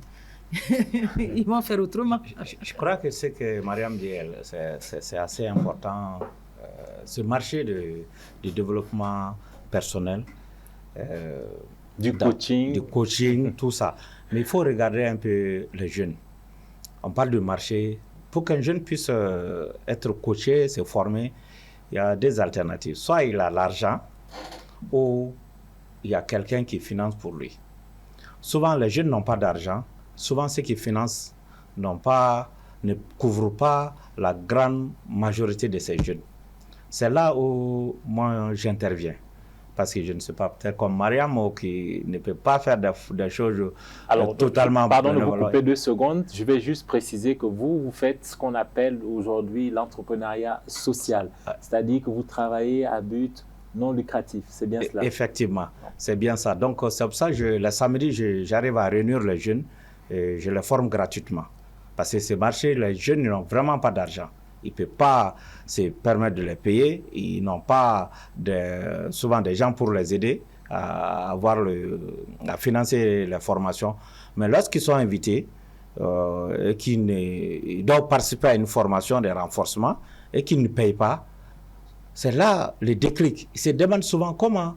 ils vont faire autrement. Je crois que ce que Mariam dit, c'est assez important. Ce marché de développement personnel, du coaching, tout ça. Mais il faut regarder un peu les jeunes. On parle du marché. Pour qu'un jeune puisse être coaché, se former, il y a des alternatives. Soit il a l'argent, ou il y a quelqu'un qui finance pour lui. Souvent, les jeunes n'ont pas d'argent. Souvent, ceux qui financent ne couvrent pas la grande majorité de ces jeunes. C'est là où moi j'interviens. Parce que je ne sais pas, peut-être comme Mariam qui ne peut pas faire des choses totalement... Pardon de vous couper 2 secondes. Je vais juste préciser que vous faites ce qu'on appelle aujourd'hui l'entrepreneuriat social. C'est-à-dire que vous travaillez à but non lucratif. C'est bien cela? Effectivement, c'est bien ça. Donc, c'est pour ça que le samedi, j'arrive à réunir les jeunes. Et je les forme gratuitement. Parce que ce marché, les jeunes n'ont vraiment pas d'argent. Ils ne peuvent pas se permettre de les payer. Ils n'ont pas souvent des gens pour les aider à financer les formations. Mais lorsqu'ils sont invités, ils doivent participer à une formation de renforcement et qu'ils ne payent pas, c'est là le déclic. Ils se demandent souvent comment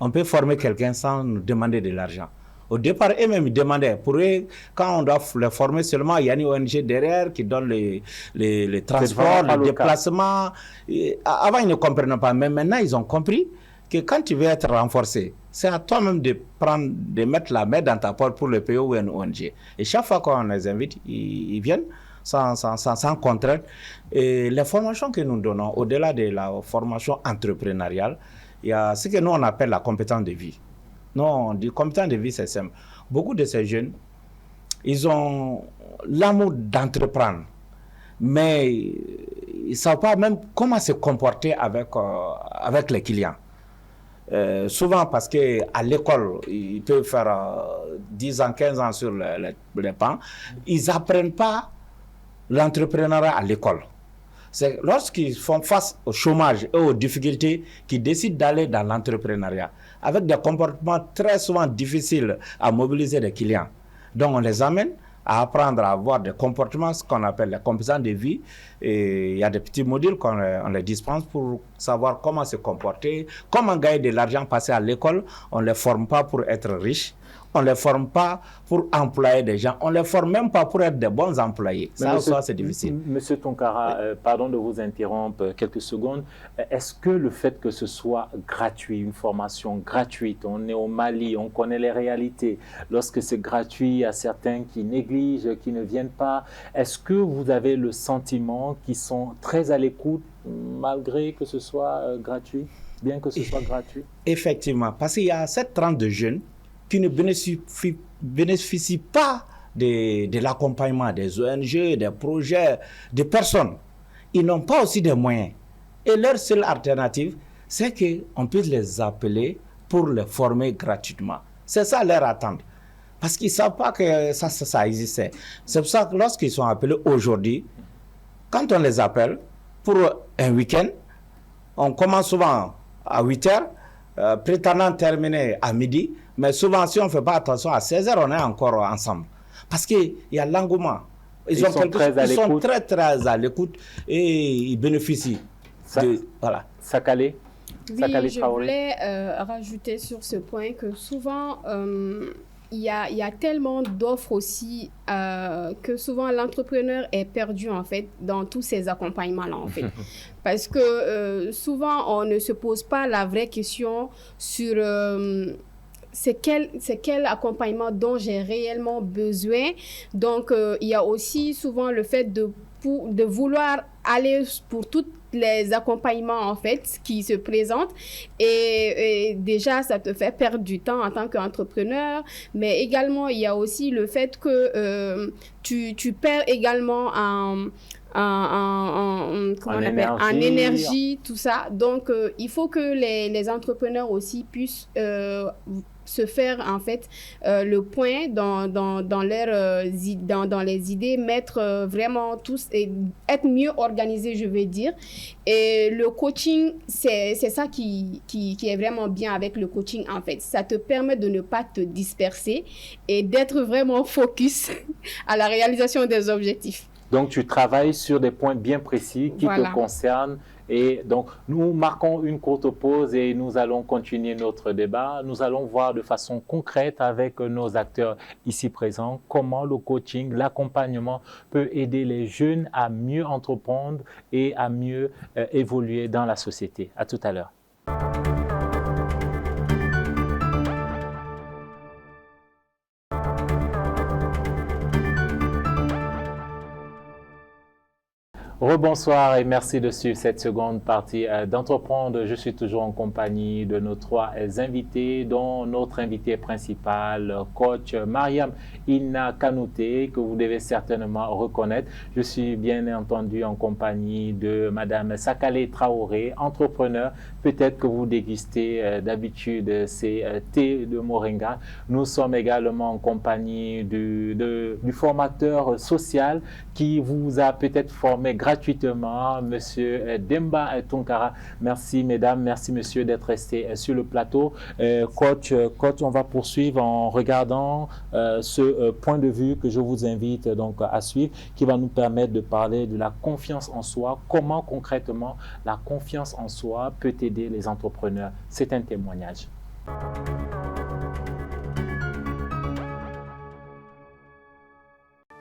on peut former quelqu'un sans nous demander de l'argent. Au départ, eux-mêmes, ils demandaient. Pour eux, quand on doit les former seulement, il y a une ONG derrière qui donne les transports, les déplacements. Avant, ils ne comprenaient pas. Mais maintenant, ils ont compris que quand tu veux être renforcé, c'est à toi-même de mettre la main dans ta poche pour le payer ou une ONG. Et chaque fois qu'on les invite, ils viennent sans contrainte. Et les formations que nous donnons, au-delà de la formation entrepreneuriale, il y a ce que nous, on appelle la compétence de vie. Non, du compétence de vie, c'est simple. Beaucoup de ces jeunes, ils ont l'amour d'entreprendre, mais ils ne savent pas même comment se comporter avec les clients. Souvent parce qu'à l'école, ils peuvent faire 10 ans, 15 ans sur les bancs, ils n'apprennent pas l'entrepreneuriat à l'école. C'est lorsqu'ils font face au chômage et aux difficultés qu'ils décident d'aller dans l'entrepreneuriat, avec des comportements très souvent difficiles à mobiliser des clients. Donc on les amène à apprendre à avoir des comportements, ce qu'on appelle les compétences de vie. Et il y a des petits modules qu'on les dispense pour savoir comment se comporter, comment gagner de l'argent passé à l'école. On ne les forme pas pour être riches. On ne les forme pas pour employer des gens. On ne les forme même pas pour être des bons employés. Ça, c'est difficile. Monsieur Tounkara, pardon de vous interrompre quelques secondes. Est-ce que le fait que ce soit gratuit, une formation gratuite, on est au Mali, on connaît les réalités, lorsque c'est gratuit, il y a certains qui négligent, qui ne viennent pas. Est-ce que vous avez le sentiment qu'ils sont très à l'écoute malgré que ce soit gratuit, bien que ce soit gratuit? Effectivement, parce qu'il y a cette tranche de jeunes qui ne bénéficient pas de l'accompagnement des ONG, des projets, des personnes. Ils n'ont pas aussi des moyens. Et leur seule alternative, c'est qu'on puisse les appeler pour les former gratuitement. C'est ça leur attente. Parce qu'ils ne savent pas que ça existait. C'est pour ça que lorsqu'ils sont appelés aujourd'hui, quand on les appelle pour un week-end, on commence souvent à 8 h, prétendant terminer à midi, mais souvent si on ne fait pas attention, à 16 h, on est encore ensemble. Parce qu'il y a l'engouement. Ils sont très, très à l'écoute et ils bénéficient. Voilà. Oui, je voulais rajouter sur ce point que souvent, il y a tellement d'offres aussi que souvent l'entrepreneur est perdu en fait dans tous ces accompagnements-là en fait. Parce que souvent, on ne se pose pas la vraie question sur c'est quel accompagnement dont j'ai réellement besoin. Donc, il y a aussi souvent le fait de vouloir aller pour toutes les accompagnements en fait qui se présentent et déjà ça te fait perdre du temps en tant qu'entrepreneur, mais également il y a aussi le fait que tu perds également en énergie, tout ça. Donc il faut que les entrepreneurs aussi puissent se faire en fait le point dans les idées, mettre vraiment tous et être mieux organisé, je vais dire. Et le coaching, c'est ça qui est vraiment bien avec le coaching en fait. Ça te permet de ne pas te disperser et d'être vraiment focus à la réalisation des objectifs. Donc, tu travailles sur des points bien précis qui te concernent. Et donc, nous marquons une courte pause et nous allons continuer notre débat. Nous allons voir de façon concrète avec nos acteurs ici présents comment le coaching, l'accompagnement peut aider les jeunes à mieux entreprendre et à mieux évoluer dans la société. À tout à l'heure. Rebonsoir et merci de suivre cette seconde partie d'Entreprendre. Je suis toujours en compagnie de nos trois invités, dont notre invité principal, coach Mariam Ina Kanouté, que vous devez certainement reconnaître. Je suis bien entendu en compagnie de Madame Sakale Traoré, entrepreneur. Peut-être que vous dégustez d'habitude ces thés de moringa. Nous sommes également en compagnie du formateur social qui vous a peut-être formé gratuitement, Monsieur Demba Tounkara. Merci mesdames, merci monsieur d'être resté sur le plateau. Coach, on va poursuivre en regardant ce point de vue que je vous invite donc à suivre, qui va nous permettre de parler de la confiance en soi. Comment concrètement la confiance en soi peut aider les entrepreneurs. C'est un témoignage.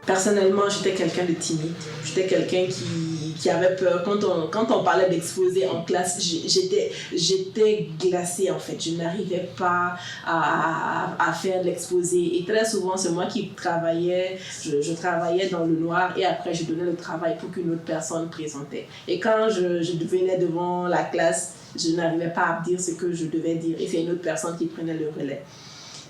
Personnellement, j'étais quelqu'un de timide. J'étais quelqu'un qui avait peur. Quand on parlait d'exposer en classe, j'étais glacée en fait. Je n'arrivais pas à faire l'exposé. Et très souvent, c'est moi qui travaillais. Je travaillais dans le noir et après, je donnais le travail pour qu'une autre personne présentait. Et quand je venais devant la classe, je n'arrivais pas à dire ce que je devais dire. Et c'est une autre personne qui prenait le relais.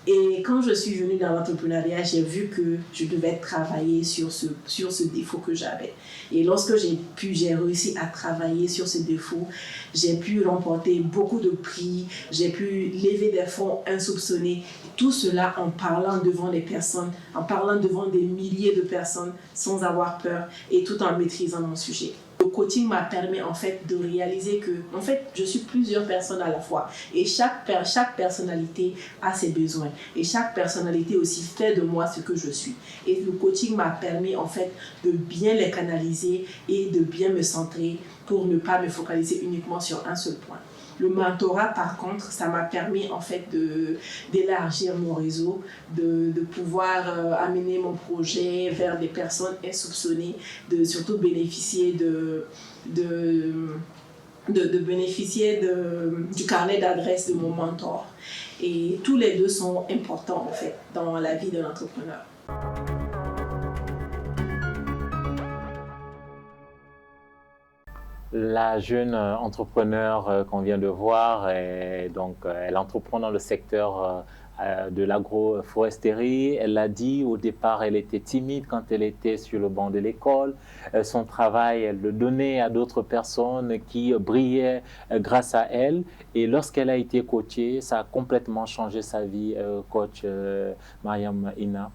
Et quand je suis venue dans l'entrepreneuriat, j'ai vu que je devais travailler sur ce défaut que j'avais. Et lorsque j'ai réussi à travailler sur ce défaut, j'ai pu remporter beaucoup de prix, j'ai pu lever des fonds insoupçonnés. Tout cela en parlant devant des personnes, en parlant devant des milliers de personnes sans avoir peur et tout en maîtrisant mon sujet. Le coaching m'a permis en fait de réaliser que en fait je suis plusieurs personnes à la fois et chaque personnalité a ses besoins et chaque personnalité aussi fait de moi ce que je suis. Et le coaching m'a permis en fait de bien les canaliser et de bien me centrer pour ne pas me focaliser uniquement sur un seul point. Le mentorat, par contre, ça m'a permis en fait d'élargir mon réseau, de pouvoir amener mon projet vers des personnes insoupçonnées, de surtout bénéficier bénéficier du carnet d'adresse de mon mentor. Et tous les deux sont importants en fait dans la vie de l'entrepreneur. La jeune entrepreneur qu'on vient de voir, elle entreprend dans le secteur de l'agroforesterie. Elle l'a dit, au départ, elle était timide quand elle était sur le banc de l'école. Son travail, elle le donnait à d'autres personnes qui brillaient grâce à elle. Et lorsqu'elle a été coachée, ça a complètement changé sa vie, coach Mariam Ina.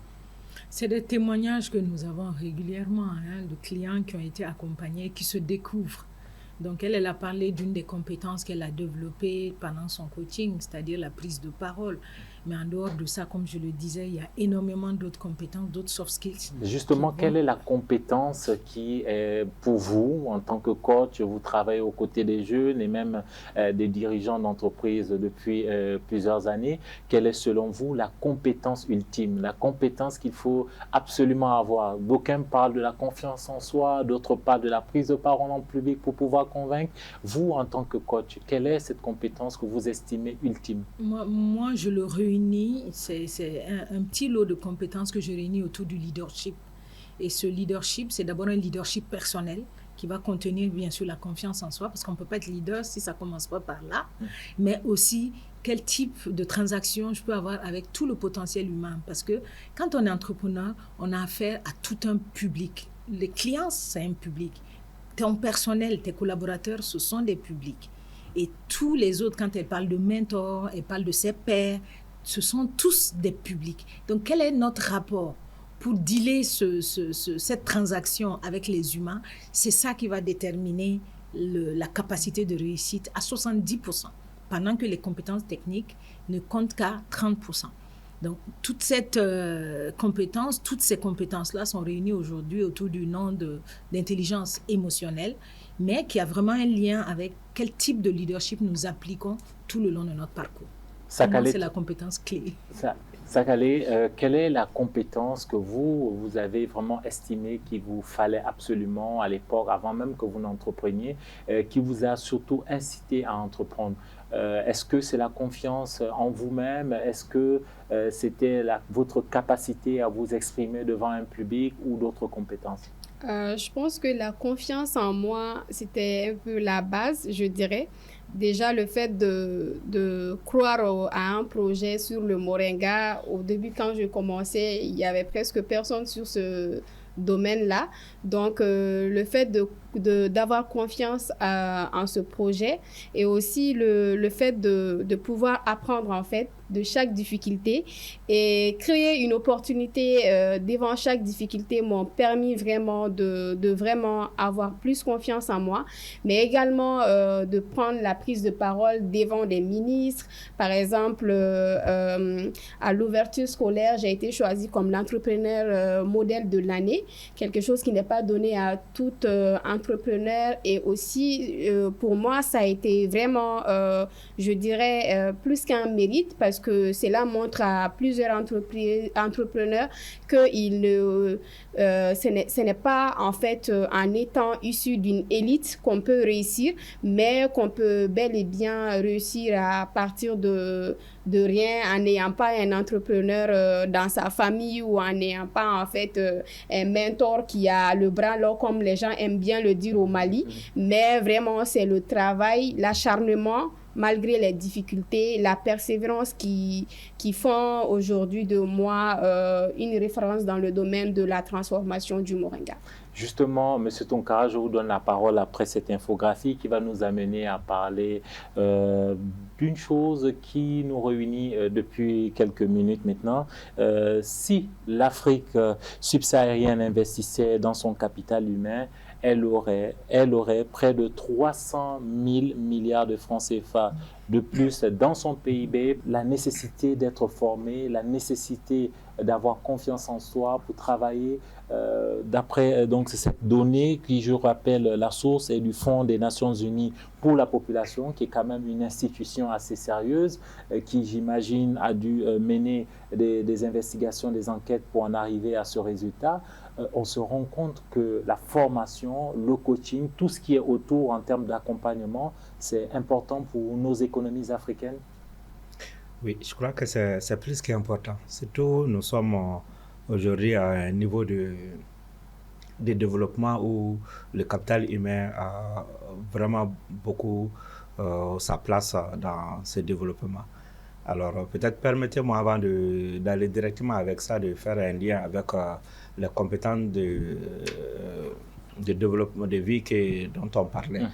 C'est des témoignages que nous avons régulièrement, de clients qui ont été accompagnés, qui se découvrent. Donc, elle a parlé d'une des compétences qu'elle a développées pendant son coaching, c'est-à-dire la prise de parole. Mais en dehors de ça, comme je le disais, il y a énormément d'autres compétences, d'autres soft skills. Justement, quelle est la compétence qui est pour vous, en tant que coach, vous travaillez aux côtés des jeunes et même des dirigeants d'entreprise depuis plusieurs années, quelle est selon vous la compétence ultime, la compétence qu'il faut absolument avoir? D'aucuns parlent de la confiance en soi, d'autres parlent de la prise de parole en public pour pouvoir convaincre. Vous, en tant que coach, quelle est cette compétence que vous estimez ultime? Moi, je le réunis, c'est un petit lot de compétences que je réunis autour du leadership. Et ce leadership, c'est d'abord un leadership personnel qui va contenir bien sûr la confiance en soi, parce qu'on ne peut pas être leader si ça ne commence pas par là, mais aussi quel type de transaction je peux avoir avec tout le potentiel humain. Parce que quand on est entrepreneur, on a affaire à tout un public. Les clients, c'est un public. Ton personnel, tes collaborateurs, ce sont des publics. Et tous les autres, quand elle parle de mentor, elle parle de ses pairs, ce sont tous des publics. Donc, quel est notre rapport pour dealer cette transaction avec les humains? C'est ça qui va déterminer la capacité de réussite à 70%, pendant que les compétences techniques ne comptent qu'à 30%. Donc, toutes ces compétences-là sont réunies aujourd'hui autour du nom d'intelligence émotionnelle, mais qui a vraiment un lien avec quel type de leadership nous appliquons tout le long de notre parcours. C'est la compétence clé. Sakale, quelle est la compétence que vous avez vraiment estimé qu'il vous fallait absolument à l'époque, avant même que vous n'entrepreniez, qui vous a surtout incité à entreprendre? Est-ce que c'est la confiance en vous-même? Est-ce que c'était votre capacité à vous exprimer devant un public ou d'autres compétences? Je pense que la confiance en moi, c'était un peu la base, je dirais. Déjà, le fait de croire à un projet sur le moringa, au début, quand je commençais, il y avait presque personne sur ce domaine-là. Donc, le fait d'avoir confiance en ce projet et aussi le fait de pouvoir apprendre, en fait, de chaque difficulté et créer une opportunité devant chaque difficulté m'ont permis vraiment de vraiment avoir plus confiance en moi, mais également de prendre la prise de parole devant des ministres. Par exemple, à l'ouverture scolaire, j'ai été choisie comme l'entrepreneur modèle de l'année, quelque chose qui n'est pas donné à tout entrepreneur. Et aussi, pour moi, ça a été vraiment, je dirais, plus qu'un mérite, parce que cela montre à plusieurs entrepreneurs que ce n'est pas en fait en étant issu d'une élite qu'on peut réussir, mais qu'on peut bel et bien réussir à partir de rien, en n'ayant pas un entrepreneur dans sa famille ou en n'ayant pas en fait un mentor qui a le bras long, comme les gens aiment bien le dire au Mali. Mais vraiment, c'est le travail, l'acharnement, malgré les difficultés, la persévérance qui font aujourd'hui de moi une référence dans le domaine de la transformation du moringa. Justement, M. Tonkara, je vous donne la parole après cette infographie qui va nous amener à parler d'une chose qui nous réunit depuis quelques minutes maintenant. Si l'Afrique subsaharienne investissait dans son capital humain, elle aurait près de 300 000 milliards de francs CFA De plus, dans son PIB, la nécessité d'être formé, la nécessité d'avoir confiance en soi pour travailler. D'après donc cette donnée qui, je rappelle, la source est du Fonds des Nations Unies pour la population, qui est quand même une institution assez sérieuse, qui, j'imagine, a dû mener des investigations, des enquêtes pour en arriver à ce résultat. On se rend compte que la formation, le coaching, tout ce qui est autour en termes d'accompagnement, c'est important pour nos économies africaines. Oui, je crois que c'est plus qu'important. Surtout, nous sommes aujourd'hui à un niveau de développement où le capital humain a vraiment beaucoup sa place dans ce développement. Alors, peut-être permettez-moi, avant d'aller directement avec ça, de faire un lien avec les compétences de développement de vie dont on parlait.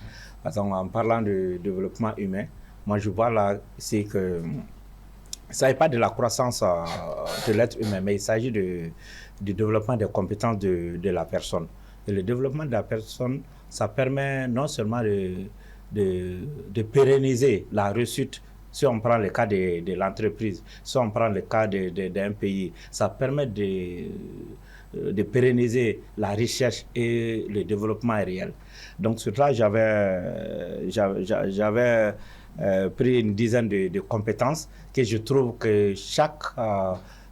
Parce qu'en parlant de développement humain, moi je vois là, c'est que ça n'est pas de la croissance de l'être humain, mais il s'agit du développement des compétences de la personne. Et le développement de la personne, ça permet non seulement de pérenniser la réussite. Si on prend le cas de l'entreprise, si on prend le cas d'un pays, ça permet de pérenniser la recherche et le développement réel. Donc sur ça, j'avais pris une dizaine de compétences que je trouve que chaque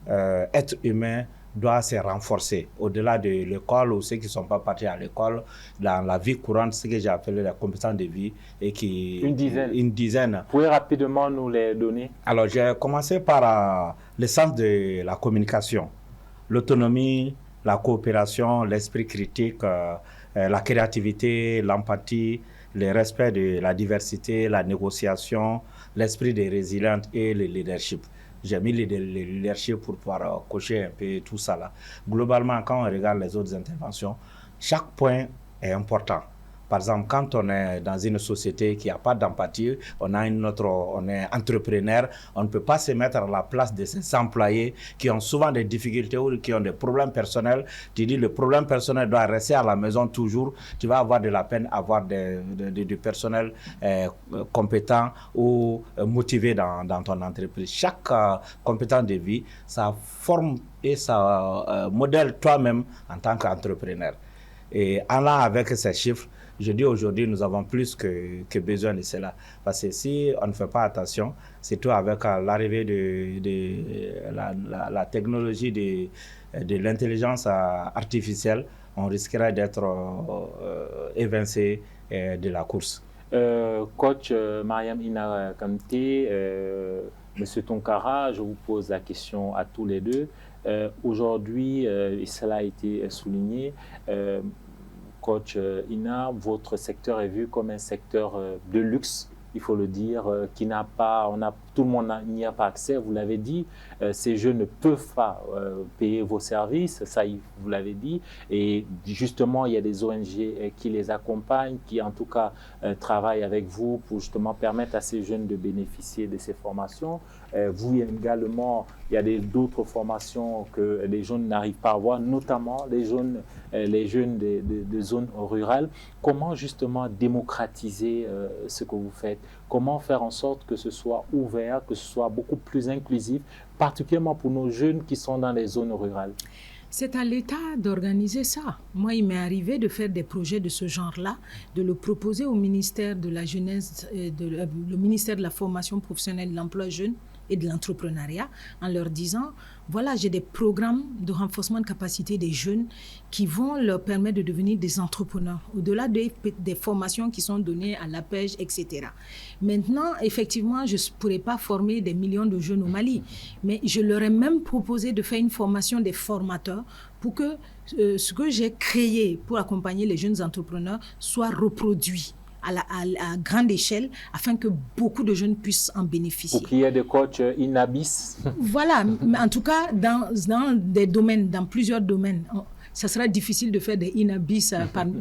être humain doit se renforcer au-delà de l'école ou ceux qui ne sont pas partis à l'école, dans la vie courante, ce que j'ai appelé la compétence de vie. Et qui, une dizaine. Vous pouvez rapidement nous les donner? Alors, j'ai commencé par le sens de la communication, l'autonomie, la coopération, l'esprit critique, la créativité, l'empathie, le respect de la diversité, la négociation, l'esprit de résilience et le leadership. J'ai mis le leadership pour pouvoir cocher un peu tout ça là. Globalement, quand on regarde les autres interventions, chaque point est important. Par exemple, quand on est dans une société qui n'a pas d'empathie, on est entrepreneur, on ne peut pas se mettre à la place de ces employés qui ont souvent des difficultés ou qui ont des problèmes personnels. Tu dis le problème personnel doit rester à la maison toujours. Tu vas avoir de la peine à avoir du personnel compétent ou motivé dans ton entreprise. Chaque compétence de vie, ça forme et ça modèle toi-même en tant qu'entrepreneur. Et en allant avec ces chiffres, je dis aujourd'hui, nous avons plus que besoin de cela. Parce que si on ne fait pas attention, surtout avec l'arrivée de la technologie de l'intelligence artificielle, on risquerait d'être évincé de la course. Coach Mariam Ina Kanouté, Monsieur Tonkara, je vous pose la question à tous les deux. Aujourd'hui, et cela a été souligné, Coach Ina, votre secteur est vu comme un secteur de luxe, il faut le dire, qui n'a pas, tout le monde n'y a pas accès, vous l'avez dit. Ces jeunes ne peuvent pas payer vos services, ça vous l'avez dit. Et justement, il y a des ONG qui les accompagnent, qui en tout cas travaillent avec vous pour justement permettre à ces jeunes de bénéficier de ces formations. Vous également, il y a d'autres formations que les jeunes n'arrivent pas à avoir, notamment les jeunes de zones rurales. Comment justement démocratiser ce que vous faites? Comment faire en sorte que ce soit ouvert, que ce soit beaucoup plus inclusif, particulièrement pour nos jeunes qui sont dans les zones rurales? C'est à l'État d'organiser ça. Moi, il m'est arrivé de faire des projets de ce genre-là, de le proposer au ministère de la Jeunesse, le ministère de la Formation professionnelle de l'emploi jeune et de l'entrepreneuriat, en leur disant, voilà, j'ai des programmes de renforcement de capacité des jeunes qui vont leur permettre de devenir des entrepreneurs, au-delà des formations qui sont données à l'APEJ, etc. Maintenant, effectivement, je ne pourrais pas former des millions de jeunes au Mali, mais je leur ai même proposé de faire une formation des formateurs pour que ce que j'ai créé pour accompagner les jeunes entrepreneurs soit reproduit à grande échelle, afin que beaucoup de jeunes puissent en bénéficier. Pour qu'il y ait des coachs inabis. Voilà, mais en tout cas, dans des domaines, dans plusieurs domaines, ça sera difficile de faire des inabis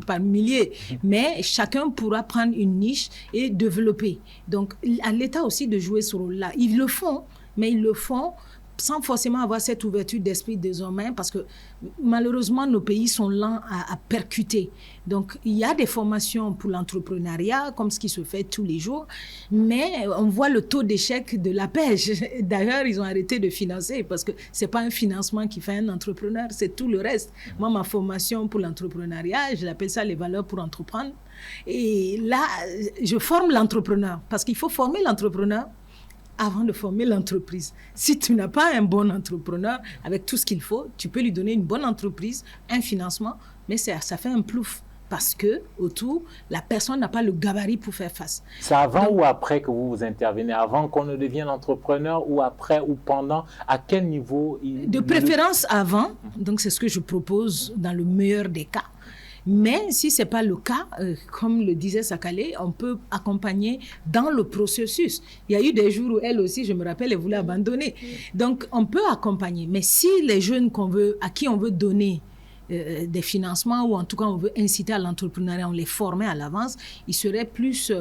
par milliers, mais chacun pourra prendre une niche et développer. Donc, à l'État aussi de jouer ce rôle-là. Ils le font, mais ils le font sans forcément avoir cette ouverture d'esprit désormais, parce que malheureusement, nos pays sont lents à percuter. Donc, il y a des formations pour l'entrepreneuriat, comme ce qui se fait tous les jours, mais on voit le taux d'échec de la pêche. D'ailleurs, ils ont arrêté de financer, parce que ce n'est pas un financement qui fait un entrepreneur, c'est tout le reste. Moi, ma formation pour l'entrepreneuriat, je l'appelle ça les valeurs pour entreprendre. Et là, je forme l'entrepreneur, parce qu'il faut former l'entrepreneur avant de former l'entreprise. Si tu n'as pas un bon entrepreneur avec tout ce qu'il faut, tu peux lui donner une bonne entreprise, un financement, mais ça fait un plouf parce que autour, la personne n'a pas le gabarit pour faire face. C'est avant ou après que vous intervenez? Avant qu'on ne devienne entrepreneur ou après ou pendant? À quel niveau? De préférence avant, donc c'est ce que je propose dans le meilleur des cas. Mais si ce n'est pas le cas, comme le disait Sakale, on peut accompagner dans le processus. Il y a eu des jours où elle aussi, je me rappelle, elle voulait abandonner. Donc, on peut accompagner. Mais si les jeunes à qui on veut donner des financements ou en tout cas on veut inciter à l'entrepreneuriat, on les formait à l'avance, ils seraient plus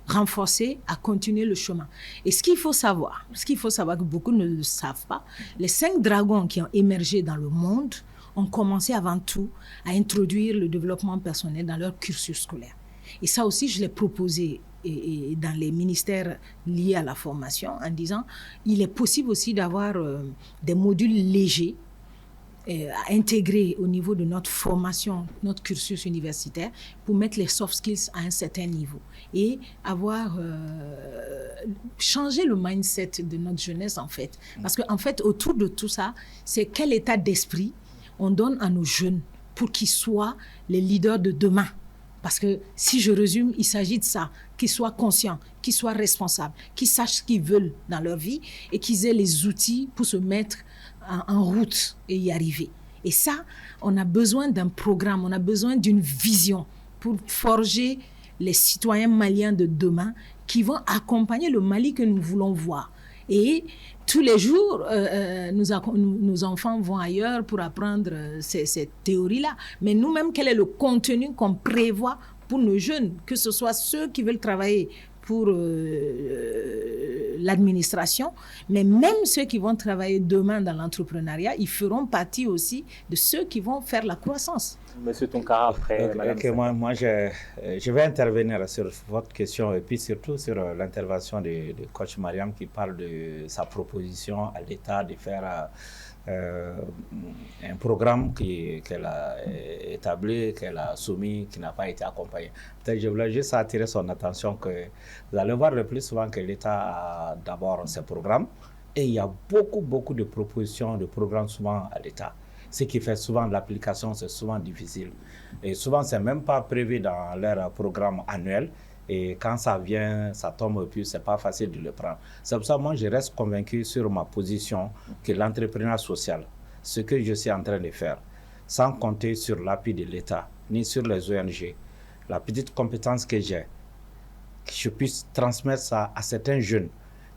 renforcés à continuer le chemin. Et ce qu'il faut savoir que beaucoup ne le savent pas, les 5 dragons qui ont émergé dans le monde ont commencé avant tout à introduire le développement personnel dans leur cursus scolaire. Et ça aussi, je l'ai proposé dans les ministères liés à la formation en disant il est possible aussi d'avoir des modules légers à intégrer au niveau de notre formation, notre cursus universitaire pour mettre les soft skills à un certain niveau et avoir changé le mindset de notre jeunesse en fait. Parce qu'en fait, autour de tout ça, c'est quel état d'esprit on donne à nos jeunes pour qu'ils soient les leaders de demain. Parce que si je résume, il s'agit de ça, qu'ils soient conscients, qu'ils soient responsables, qu'ils sachent ce qu'ils veulent dans leur vie et qu'ils aient les outils pour se mettre en route et y arriver. Et ça, on a besoin d'un programme, on a besoin d'une vision pour forger les citoyens maliens de demain qui vont accompagner le Mali que nous voulons voir. Et tous les jours, nos enfants vont ailleurs pour apprendre ces théories-là. Mais nous-mêmes, quel est le contenu qu'on prévoit pour nos jeunes, que ce soit ceux qui veulent travailler pour l'administration, mais même ceux qui vont travailler demain dans l'entrepreneuriat, ils feront partie aussi de ceux qui vont faire la croissance. Monsieur Tounkara, après, Madame. Moi, je vais intervenir sur votre question et puis surtout sur l'intervention de coach Mariam qui parle de sa proposition à l'État de faire un programme qu'elle a établi, qu'elle a soumis, qui n'a pas été accompagné. Peut-être je voulais juste attirer son attention que vous allez voir le plus souvent que l'État a d'abord ses programmes et il y a beaucoup de propositions de programmes souvent à l'État. Ce qui fait souvent l'application, c'est souvent difficile. Et souvent, ce n'est même pas prévu dans leur programme annuel. Et quand ça vient, ça tombe au plus, ce n'est pas facile de le prendre. C'est pour ça que moi, je reste convaincu sur ma position que l'entrepreneuriat social, ce que je suis en train de faire, sans compter sur l'appui de l'État, ni sur les ONG, la petite compétence que j'ai, que je puisse transmettre ça à certains jeunes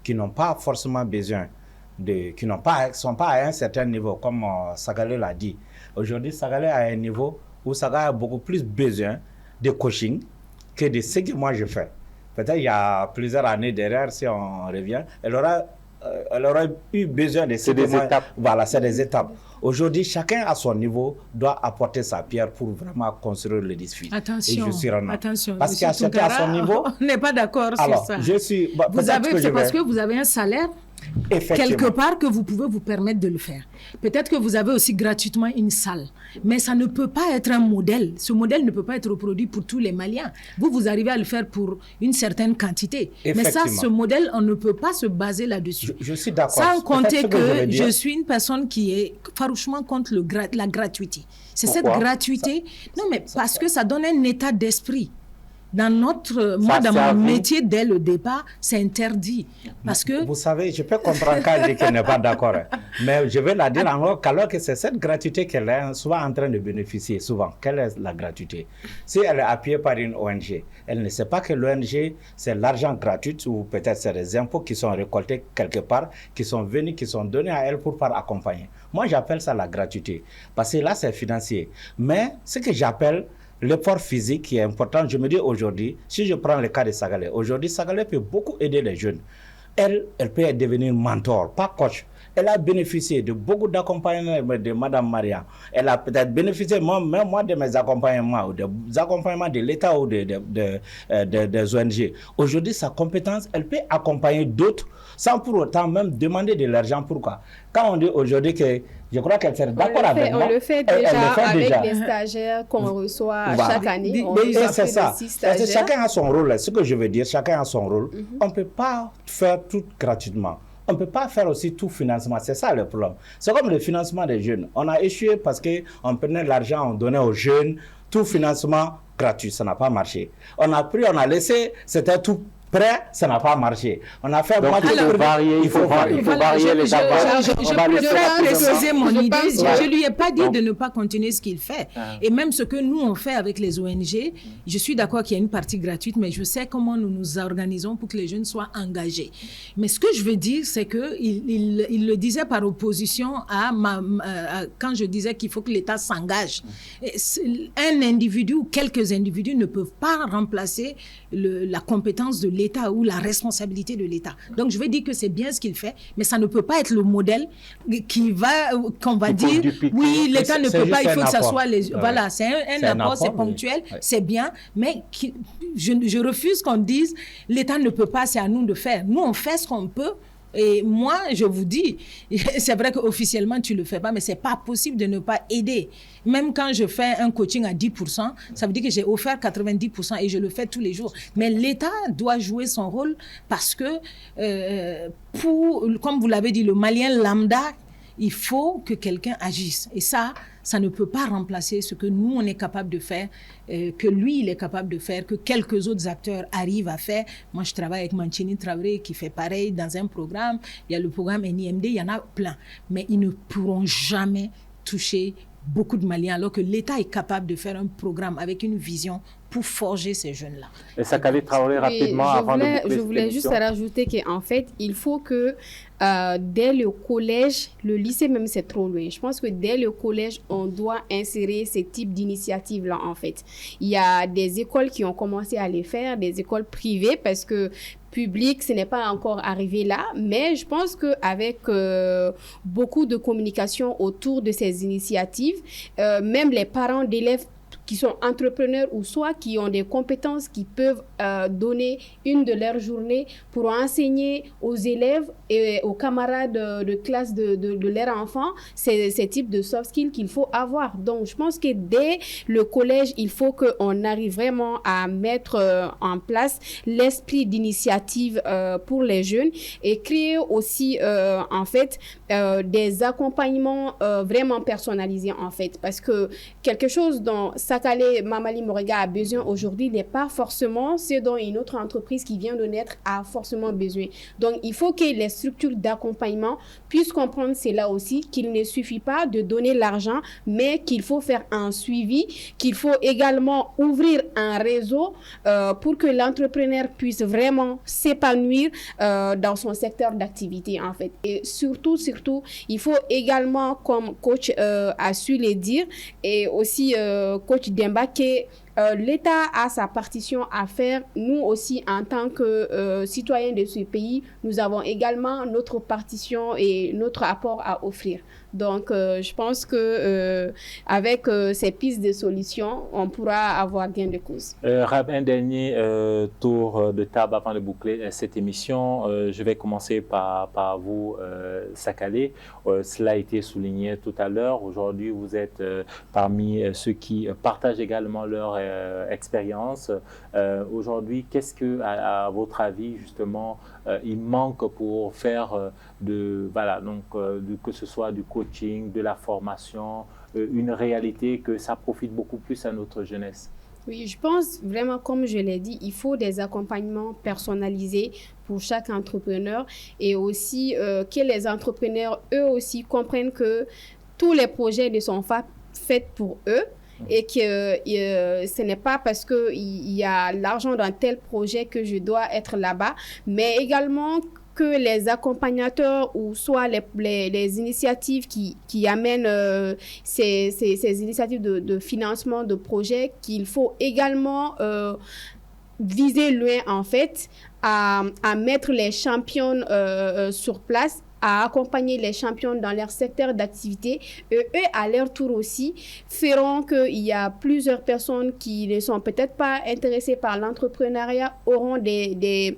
qui n'ont pas forcément besoin qui sont pas à un certain niveau, comme Sakale l'a dit. Aujourd'hui, Sakale est à un niveau où Sakale a beaucoup plus besoin de coaching que de ce que moi je fais. Peut-être il y a plusieurs années derrière, si on revient, elle aurait eu besoin de ces étapes. Voilà, c'est des étapes. Aujourd'hui, chacun à son niveau doit apporter sa pierre pour vraiment construire l'édifice. Attention, parce qu'à chacun à son niveau. On n'est pas d'accord sur ça. C'est parce que vous avez un salaire quelque part que vous pouvez vous permettre de le faire. Peut-être que vous avez aussi gratuitement une salle, mais ça ne peut pas être un modèle. Ce modèle ne peut pas être reproduit pour tous les Maliens. Vous arrivez à le faire pour une certaine quantité. Mais ça, ce modèle, on ne peut pas se baser là-dessus. Je suis d'accord. Sans compter que je suis une personne qui est farouchement contre la gratuité. C'est cette gratuité. Non, mais parce que ça donne un état d'esprit. Dans mon métier, dès le départ, c'est interdit. Parce que... Vous savez, je peux comprendre quand elle dit qu'elle n'est pas d'accord. Mais je vais la dire alors que c'est cette gratuité qu'elle est souvent en train de bénéficier. Souvent, quelle est la gratuité? Si elle est appuyée par une ONG, elle ne sait pas que l'ONG, c'est l'argent gratuit ou peut-être c'est des impôts qui sont récoltés quelque part, qui sont venus, qui sont donnés à elle pour accompagner. Moi, j'appelle ça la gratuité. Parce que là, c'est financier. Mais ce que j'appelle l'effort physique qui est important, je me dis aujourd'hui, si je prends le cas de Sakale, aujourd'hui Sakale peut beaucoup aider les jeunes. Elle peut devenir mentor, pas coach. elle a bénéficié de beaucoup d'accompagnement de Madame Maria. Elle a peut-être bénéficié, même moi, de mes accompagnements, ou des accompagnements de l'État ou des ONG. Aujourd'hui, sa compétence, elle peut accompagner d'autres sans pour autant même demander de l'argent. Pourquoi? Quand on dit aujourd'hui que je crois qu'elle serait d'accord avec moi. On le fait déjà avec les stagiaires qu'on reçoit chaque année. C'est ça. Chacun a son rôle. Ce que je veux dire, chacun a son rôle. On ne peut pas faire tout gratuitement. On ne peut pas faire aussi tout financement. C'est ça le problème. C'est comme le financement des jeunes. On a échoué parce qu'on prenait l'argent, on donnait aux jeunes, tout financement gratuit. Ça n'a pas marché. On a pris, on a laissé, c'était tout prêt, ça n'a pas marché. On a fait moitié de varier, il faut varier les avantages. Je préciser mon idée. Je ne lui ai pas dit de ne pas continuer ce qu'il fait. Et même ce que nous, on fait avec les ONG, je suis d'accord qu'il y a une partie gratuite, mais je sais comment nous nous organisons pour que les jeunes soient engagés. Mais ce que je veux dire, c'est qu'il le disait par opposition à quand je disais qu'il faut que l'État s'engage. Un individu ou quelques individus ne peuvent pas remplacer la compétence de l'État ou la responsabilité de l'État. Donc, je vais dire que c'est bien ce qu'il fait, mais ça ne peut pas être le modèle qu'on va dire, oui, l'État ne peut pas, il faut que ça soit les... Voilà, c'est un apport, c'est ponctuel, c'est bien, mais je refuse qu'on dise, l'État ne peut pas, c'est à nous de faire. Nous, on fait ce qu'on peut. Et moi, je vous dis, c'est vrai qu'officiellement, tu ne le fais pas, mais ce n'est pas possible de ne pas aider. Même quand je fais un coaching à 10%, ça veut dire que j'ai offert 90% et je le fais tous les jours. Mais l'État doit jouer son rôle parce que, comme vous l'avez dit, le Malien lambda, il faut que quelqu'un agisse. Et ça ne peut pas remplacer ce que nous, on est capable de faire, que lui, il est capable de faire, que quelques autres acteurs arrivent à faire. Moi, je travaille avec Mancini Traoré qui fait pareil dans un programme. Il y a le programme NIMD, il y en a plein. Mais ils ne pourront jamais toucher beaucoup de Maliens, alors que l'État est capable de faire un programme avec une vision pour forger ces jeunes-là. Et Sakali Traoré, rapidement, je voulais juste rajouter qu'en fait, il faut que dès le collège, le lycée même c'est trop loin. Je pense que dès le collège, on doit insérer ces types d'initiatives-là en fait. Il y a des écoles qui ont commencé à les faire, des écoles privées parce que public, ce n'est pas encore arrivé là, mais je pense qu'avec beaucoup de communication autour de ces initiatives, même les parents d'élèves qui sont entrepreneurs ou soit qui ont des compétences qui peuvent donner une de leurs journées pour enseigner aux élèves et aux camarades de classe de leurs enfants ces types de soft skills qu'il faut avoir. Donc, je pense que dès le collège, il faut qu'on arrive vraiment à mettre en place l'esprit d'initiative pour les jeunes et créer aussi, en fait, des accompagnements vraiment personnalisés, en fait. Parce que quelque chose dont Sakale Mamali Morega a besoin aujourd'hui n'est pas forcément ce dont une autre entreprise qui vient de naître a forcément besoin. Donc, il faut que les structures d'accompagnement puissent comprendre cela aussi, qu'il ne suffit pas de donner l'argent, mais qu'il faut faire un suivi, qu'il faut également ouvrir un réseau pour que l'entrepreneur puisse vraiment s'épanouir dans son secteur d'activité, en fait. Et surtout, il faut également, comme coach a su le dire, et aussi coach Demba, que l'État a sa partition à faire. Nous aussi, en tant que citoyens de ce pays, nous avons également notre partition et notre apport à offrir. Donc, je pense que avec ces pistes de solutions, on pourra avoir gain de cause. Un dernier tour de table avant de boucler cette émission. Je vais commencer par vous, Sakale. Cela a été souligné tout à l'heure. Aujourd'hui, vous êtes parmi ceux qui partagent également leur expérience. Aujourd'hui, qu'est-ce que, à votre avis, justement, il manque pour faire que ce soit du coaching, de la formation, une réalité, que ça profite beaucoup plus à notre jeunesse? Oui, je pense vraiment, comme je l'ai dit, il faut des accompagnements personnalisés pour chaque entrepreneur et aussi que les entrepreneurs, eux aussi, comprennent que tous les projets ne sont pas faits pour eux. Et que ce n'est pas parce qu'il y a l'argent dans tel projet que je dois être là-bas, mais également que les accompagnateurs ou soit les initiatives qui amènent ces initiatives de financement de projets, qu'il faut également viser loin en fait, à mettre les champions sur place à accompagner les champions dans leur secteur d'activité. Eux, à leur tour aussi, feront qu'il y a plusieurs personnes qui ne sont peut-être pas intéressées par l'entrepreneuriat, auront des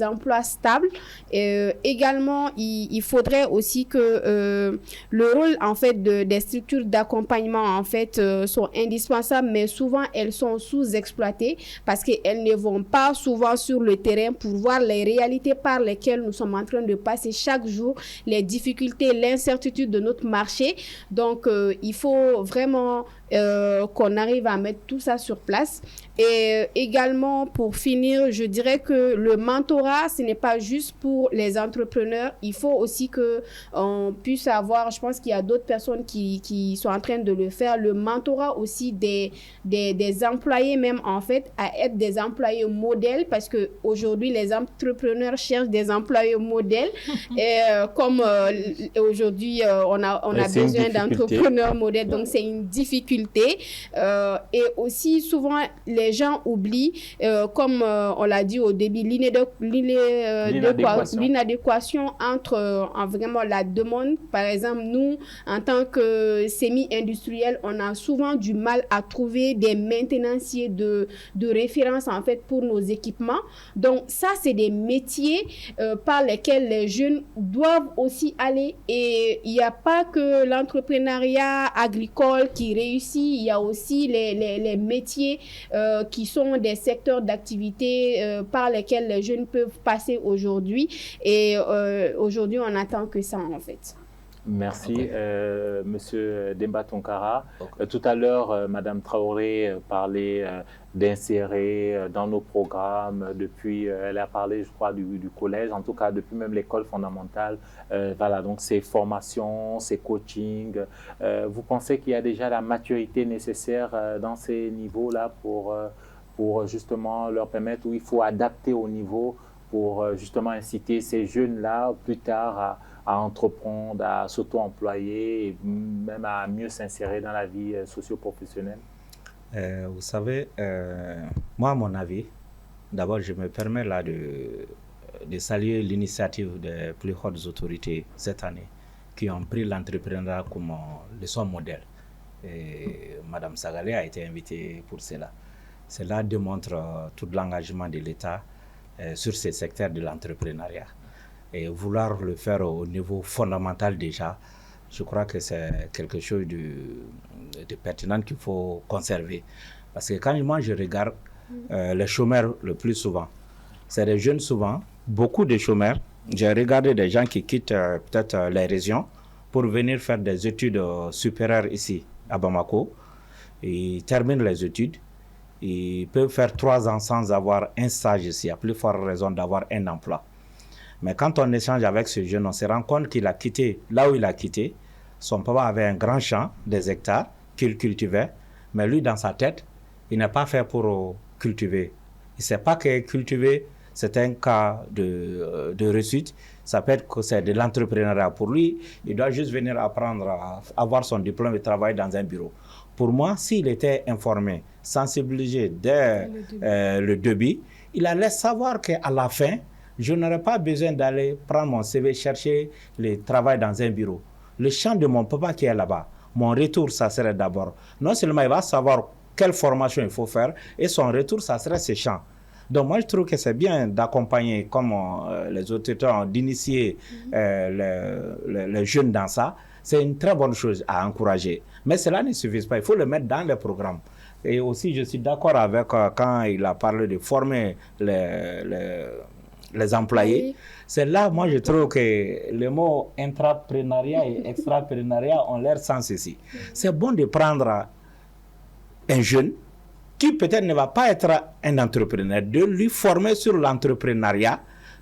emplois stables. Également, il faudrait aussi que le rôle en fait des structures d'accompagnement en fait sont indispensables, mais souvent elles sont sous-exploitées parce qu'elles ne vont pas souvent sur le terrain pour voir les réalités par lesquelles nous sommes en train de passer chaque jour, les difficultés, l'incertitude de notre marché. Donc, il faut vraiment qu'on arrive à mettre tout ça sur place. Et également, pour finir, je dirais que le mentorat, ce n'est pas juste pour les entrepreneurs. Il faut aussi qu'on puisse avoir, je pense qu'il y a d'autres personnes qui sont en train de le faire, le mentorat aussi des employés même, en fait, à être des employés modèles, parce qu'aujourd'hui, les entrepreneurs cherchent des employés modèles. Et comme aujourd'hui, on a besoin d'entrepreneurs modèles, donc c'est une difficulté. Et aussi, souvent, les gens oublient, comme on l'a dit au début, l'inadéquation entre vraiment la demande. Par exemple, nous, en tant que semi-industriel, on a souvent du mal à trouver des maintenanciers de référence, en fait, pour nos équipements. Donc, ça, c'est des métiers par lesquels les jeunes doivent aussi aller. Et il n'y a pas que l'entrepreneuriat agricole qui réussit, il y a aussi les métiers qui sont des secteurs d'activité par lesquels les jeunes peuvent passer aujourd'hui. Et aujourd'hui, on n'attend que ça, en fait. Merci, Monsieur Demba Tonkara. Tout à l'heure, Madame Traoré parlait d'insérer dans nos programmes, depuis, elle a parlé, je crois, du collège, en tout cas, depuis même l'école fondamentale. Voilà, donc ces formations, ces coachings. Vous pensez qu'il y a déjà la maturité nécessaire dans ces niveaux-là pour justement leur permettre, où il faut adapter au niveau pour justement inciter ces jeunes-là plus tard à entreprendre, à s'auto-employer et même à mieux s'insérer dans la vie socio-professionnelle? Vous savez, moi, à mon avis, d'abord, je me permets là de saluer l'initiative des plus hautes autorités cette année qui ont pris l'entrepreneuriat comme leçon modèle. Et Madame Sagalé a été invitée pour cela. Cela démontre tout l'engagement de l'État sur ce secteur de l'entrepreneuriat. Et vouloir le faire au niveau fondamental déjà, je crois que c'est quelque chose de pertinent qu'il faut conserver. Parce que quand moi je regarde les chômeurs le plus souvent, c'est des jeunes souvent, beaucoup de chômeurs. J'ai regardé des gens qui quittent peut-être les régions pour venir faire des études supérieures ici à Bamako. Ils terminent les études, ils peuvent faire 3 ans sans avoir un stage ici, à plus forte raison d'avoir un emploi. Mais quand on échange avec ce jeune, on se rend compte qu'il a quitté, là où il a quitté, son papa avait un grand champ, des hectares, qu'il cultivait, mais lui, dans sa tête, il n'est pas fait pour cultiver. Il ne sait pas que cultiver, c'est un cas de réussite. Ça peut être que c'est de l'entrepreneuriat. Pour lui, il doit juste venir apprendre à avoir son diplôme et travailler dans un bureau. Pour moi, s'il était informé, sensibilisé dès le début, il allait savoir qu'à la fin, je n'aurais pas besoin d'aller prendre mon CV, chercher le travail dans un bureau. Le champ de mon papa qui est là-bas, mon retour, ça serait d'abord, non seulement il va savoir quelle formation il faut faire, et son retour, ça serait ce champ. Donc moi, je trouve que c'est bien d'accompagner, comme les auteurs, d'initier les jeunes dans ça. C'est une très bonne chose à encourager. Mais cela ne suffit pas, il faut le mettre dans les programmes. Et aussi, je suis d'accord avec quand il a parlé de former les employés. Oui. C'est là, moi, je trouve que les mots intrapreneuriat et extrapreneuriat ont leur sens ici. C'est bon de prendre un jeune qui peut-être ne va pas être un entrepreneur, de lui former sur l'entrepreneuriat,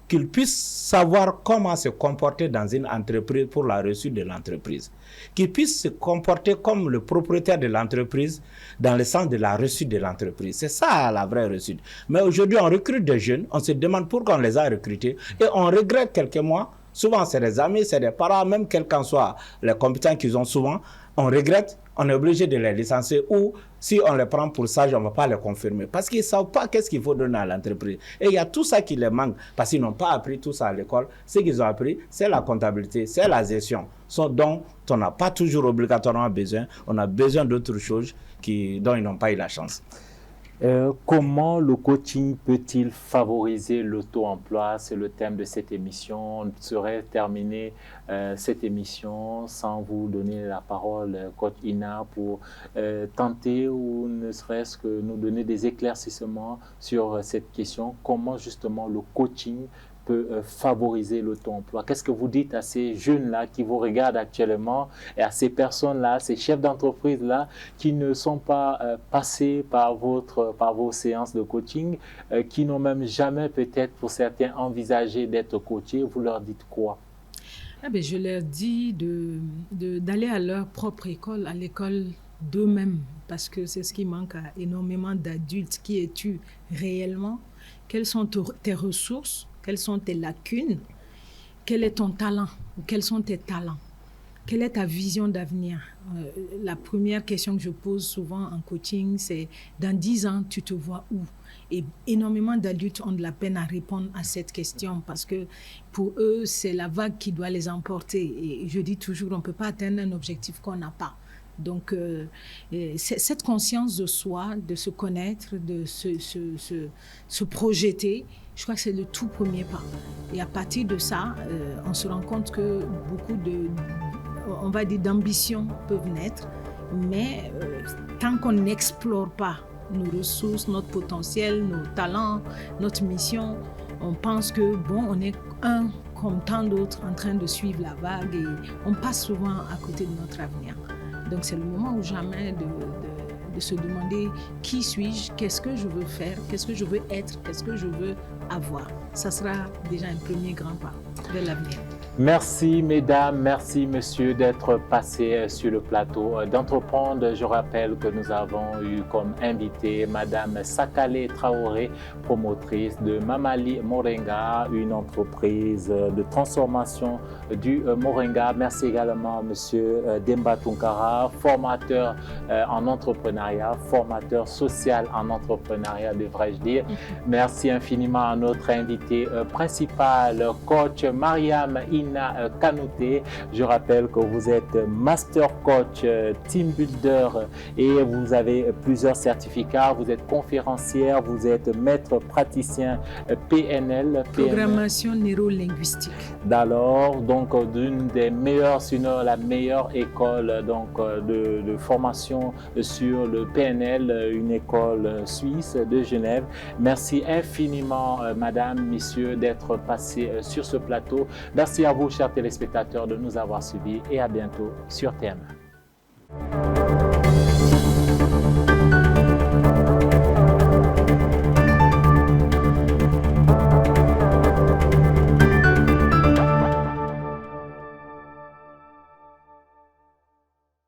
qu'il puisse savoir comment se comporter dans une entreprise pour la réussite de l'entreprise, qu'il puisse se comporter comme le propriétaire de l'entreprise dans le sens de la réussite de l'entreprise. C'est ça la vraie réussite. Mais aujourd'hui, on recrute des jeunes, on se demande pourquoi on les a recrutés et on regrette quelques mois Souvent, c'est des amis, c'est des parents, même quels qu'en soient les compétences qu'ils ont souvent, on regrette, on est obligé de les licencier ou si on les prend pour sage, on ne va pas les confirmer parce qu'ils ne savent pas qu'est-ce qu'il faut donner à l'entreprise. Et il y a tout ça qui les manque parce qu'ils n'ont pas appris tout ça à l'école. Ce qu'ils ont appris, c'est la comptabilité, c'est la gestion, dont on n'a pas toujours obligatoirement besoin. On a besoin d'autres choses dont ils n'ont pas eu la chance. Comment le coaching peut-il favoriser l'auto-emploi? C'est le thème de cette émission. On ne saurait terminer cette émission sans vous donner la parole, coach Ina, pour tenter ou ne serait-ce que nous donner des éclaircissements sur cette question. Comment justement le coaching peut favoriser l'auto-emploi? Qu'est-ce que vous dites à ces jeunes-là qui vous regardent actuellement et à ces personnes-là, ces chefs d'entreprise-là qui ne sont pas passés par vos séances de coaching, qui n'ont même jamais peut-être pour certains envisagé d'être coachés? Vous leur dites quoi? Je leur dis d'aller à leur propre école, à l'école d'eux-mêmes, parce que c'est ce qui manque à énormément d'adultes. Qui es-tu réellement? Quelles sont tes ressources? Quelles sont tes lacunes? Quel est ton talent? Quels sont tes talents? Quelle est ta vision d'avenir? La première question que je pose souvent en coaching, c'est dans 10 ans, tu te vois où? Et énormément d'adultes ont de la peine à répondre à cette question parce que pour eux, c'est la vague qui doit les emporter. Et je dis toujours, on ne peut pas atteindre un objectif qu'on n'a pas. Donc, cette conscience de soi, de se connaître, de se projeter, je crois que c'est le tout premier pas. Et à partir de ça, on se rend compte que beaucoup d'ambitions peuvent naître, mais tant qu'on n'explore pas nos ressources, notre potentiel, nos talents, notre mission, on pense que, on est comme tant d'autres en train de suivre la vague et on passe souvent à côté de notre avenir. Donc, c'est le moment ou jamais de se demander qui suis-je, qu'est-ce que je veux faire, qu'est-ce que je veux être, qu'est-ce que je veux avoir. Ça sera déjà un premier grand pas vers l'avenir. Merci mesdames, merci messieurs d'être passés sur le plateau d'Entreprendre. Je rappelle que nous avons eu comme invité madame Sakale Traoré, promotrice de Mamali Moringa, une entreprise de transformation du Moringa. Merci également monsieur Demba Tunkara, formateur en entrepreneuriat, formateur social en entrepreneuriat devrais-je dire. Merci infiniment à notre invité principal, coach Mariam Ina Kanouté. Je rappelle que vous êtes master coach, team builder et vous avez plusieurs certificats. Vous êtes conférencière, vous êtes maître praticien PNL. Programmation neurolinguistique. D'alors, donc d'une des meilleures, sinon la meilleure école donc, de formation sur le PNL, une école suisse de Genève. Merci infiniment, madame, messieurs, d'être passés sur ce plateau. Merci à vous, chers téléspectateurs, de nous avoir suivis et à bientôt sur TM1.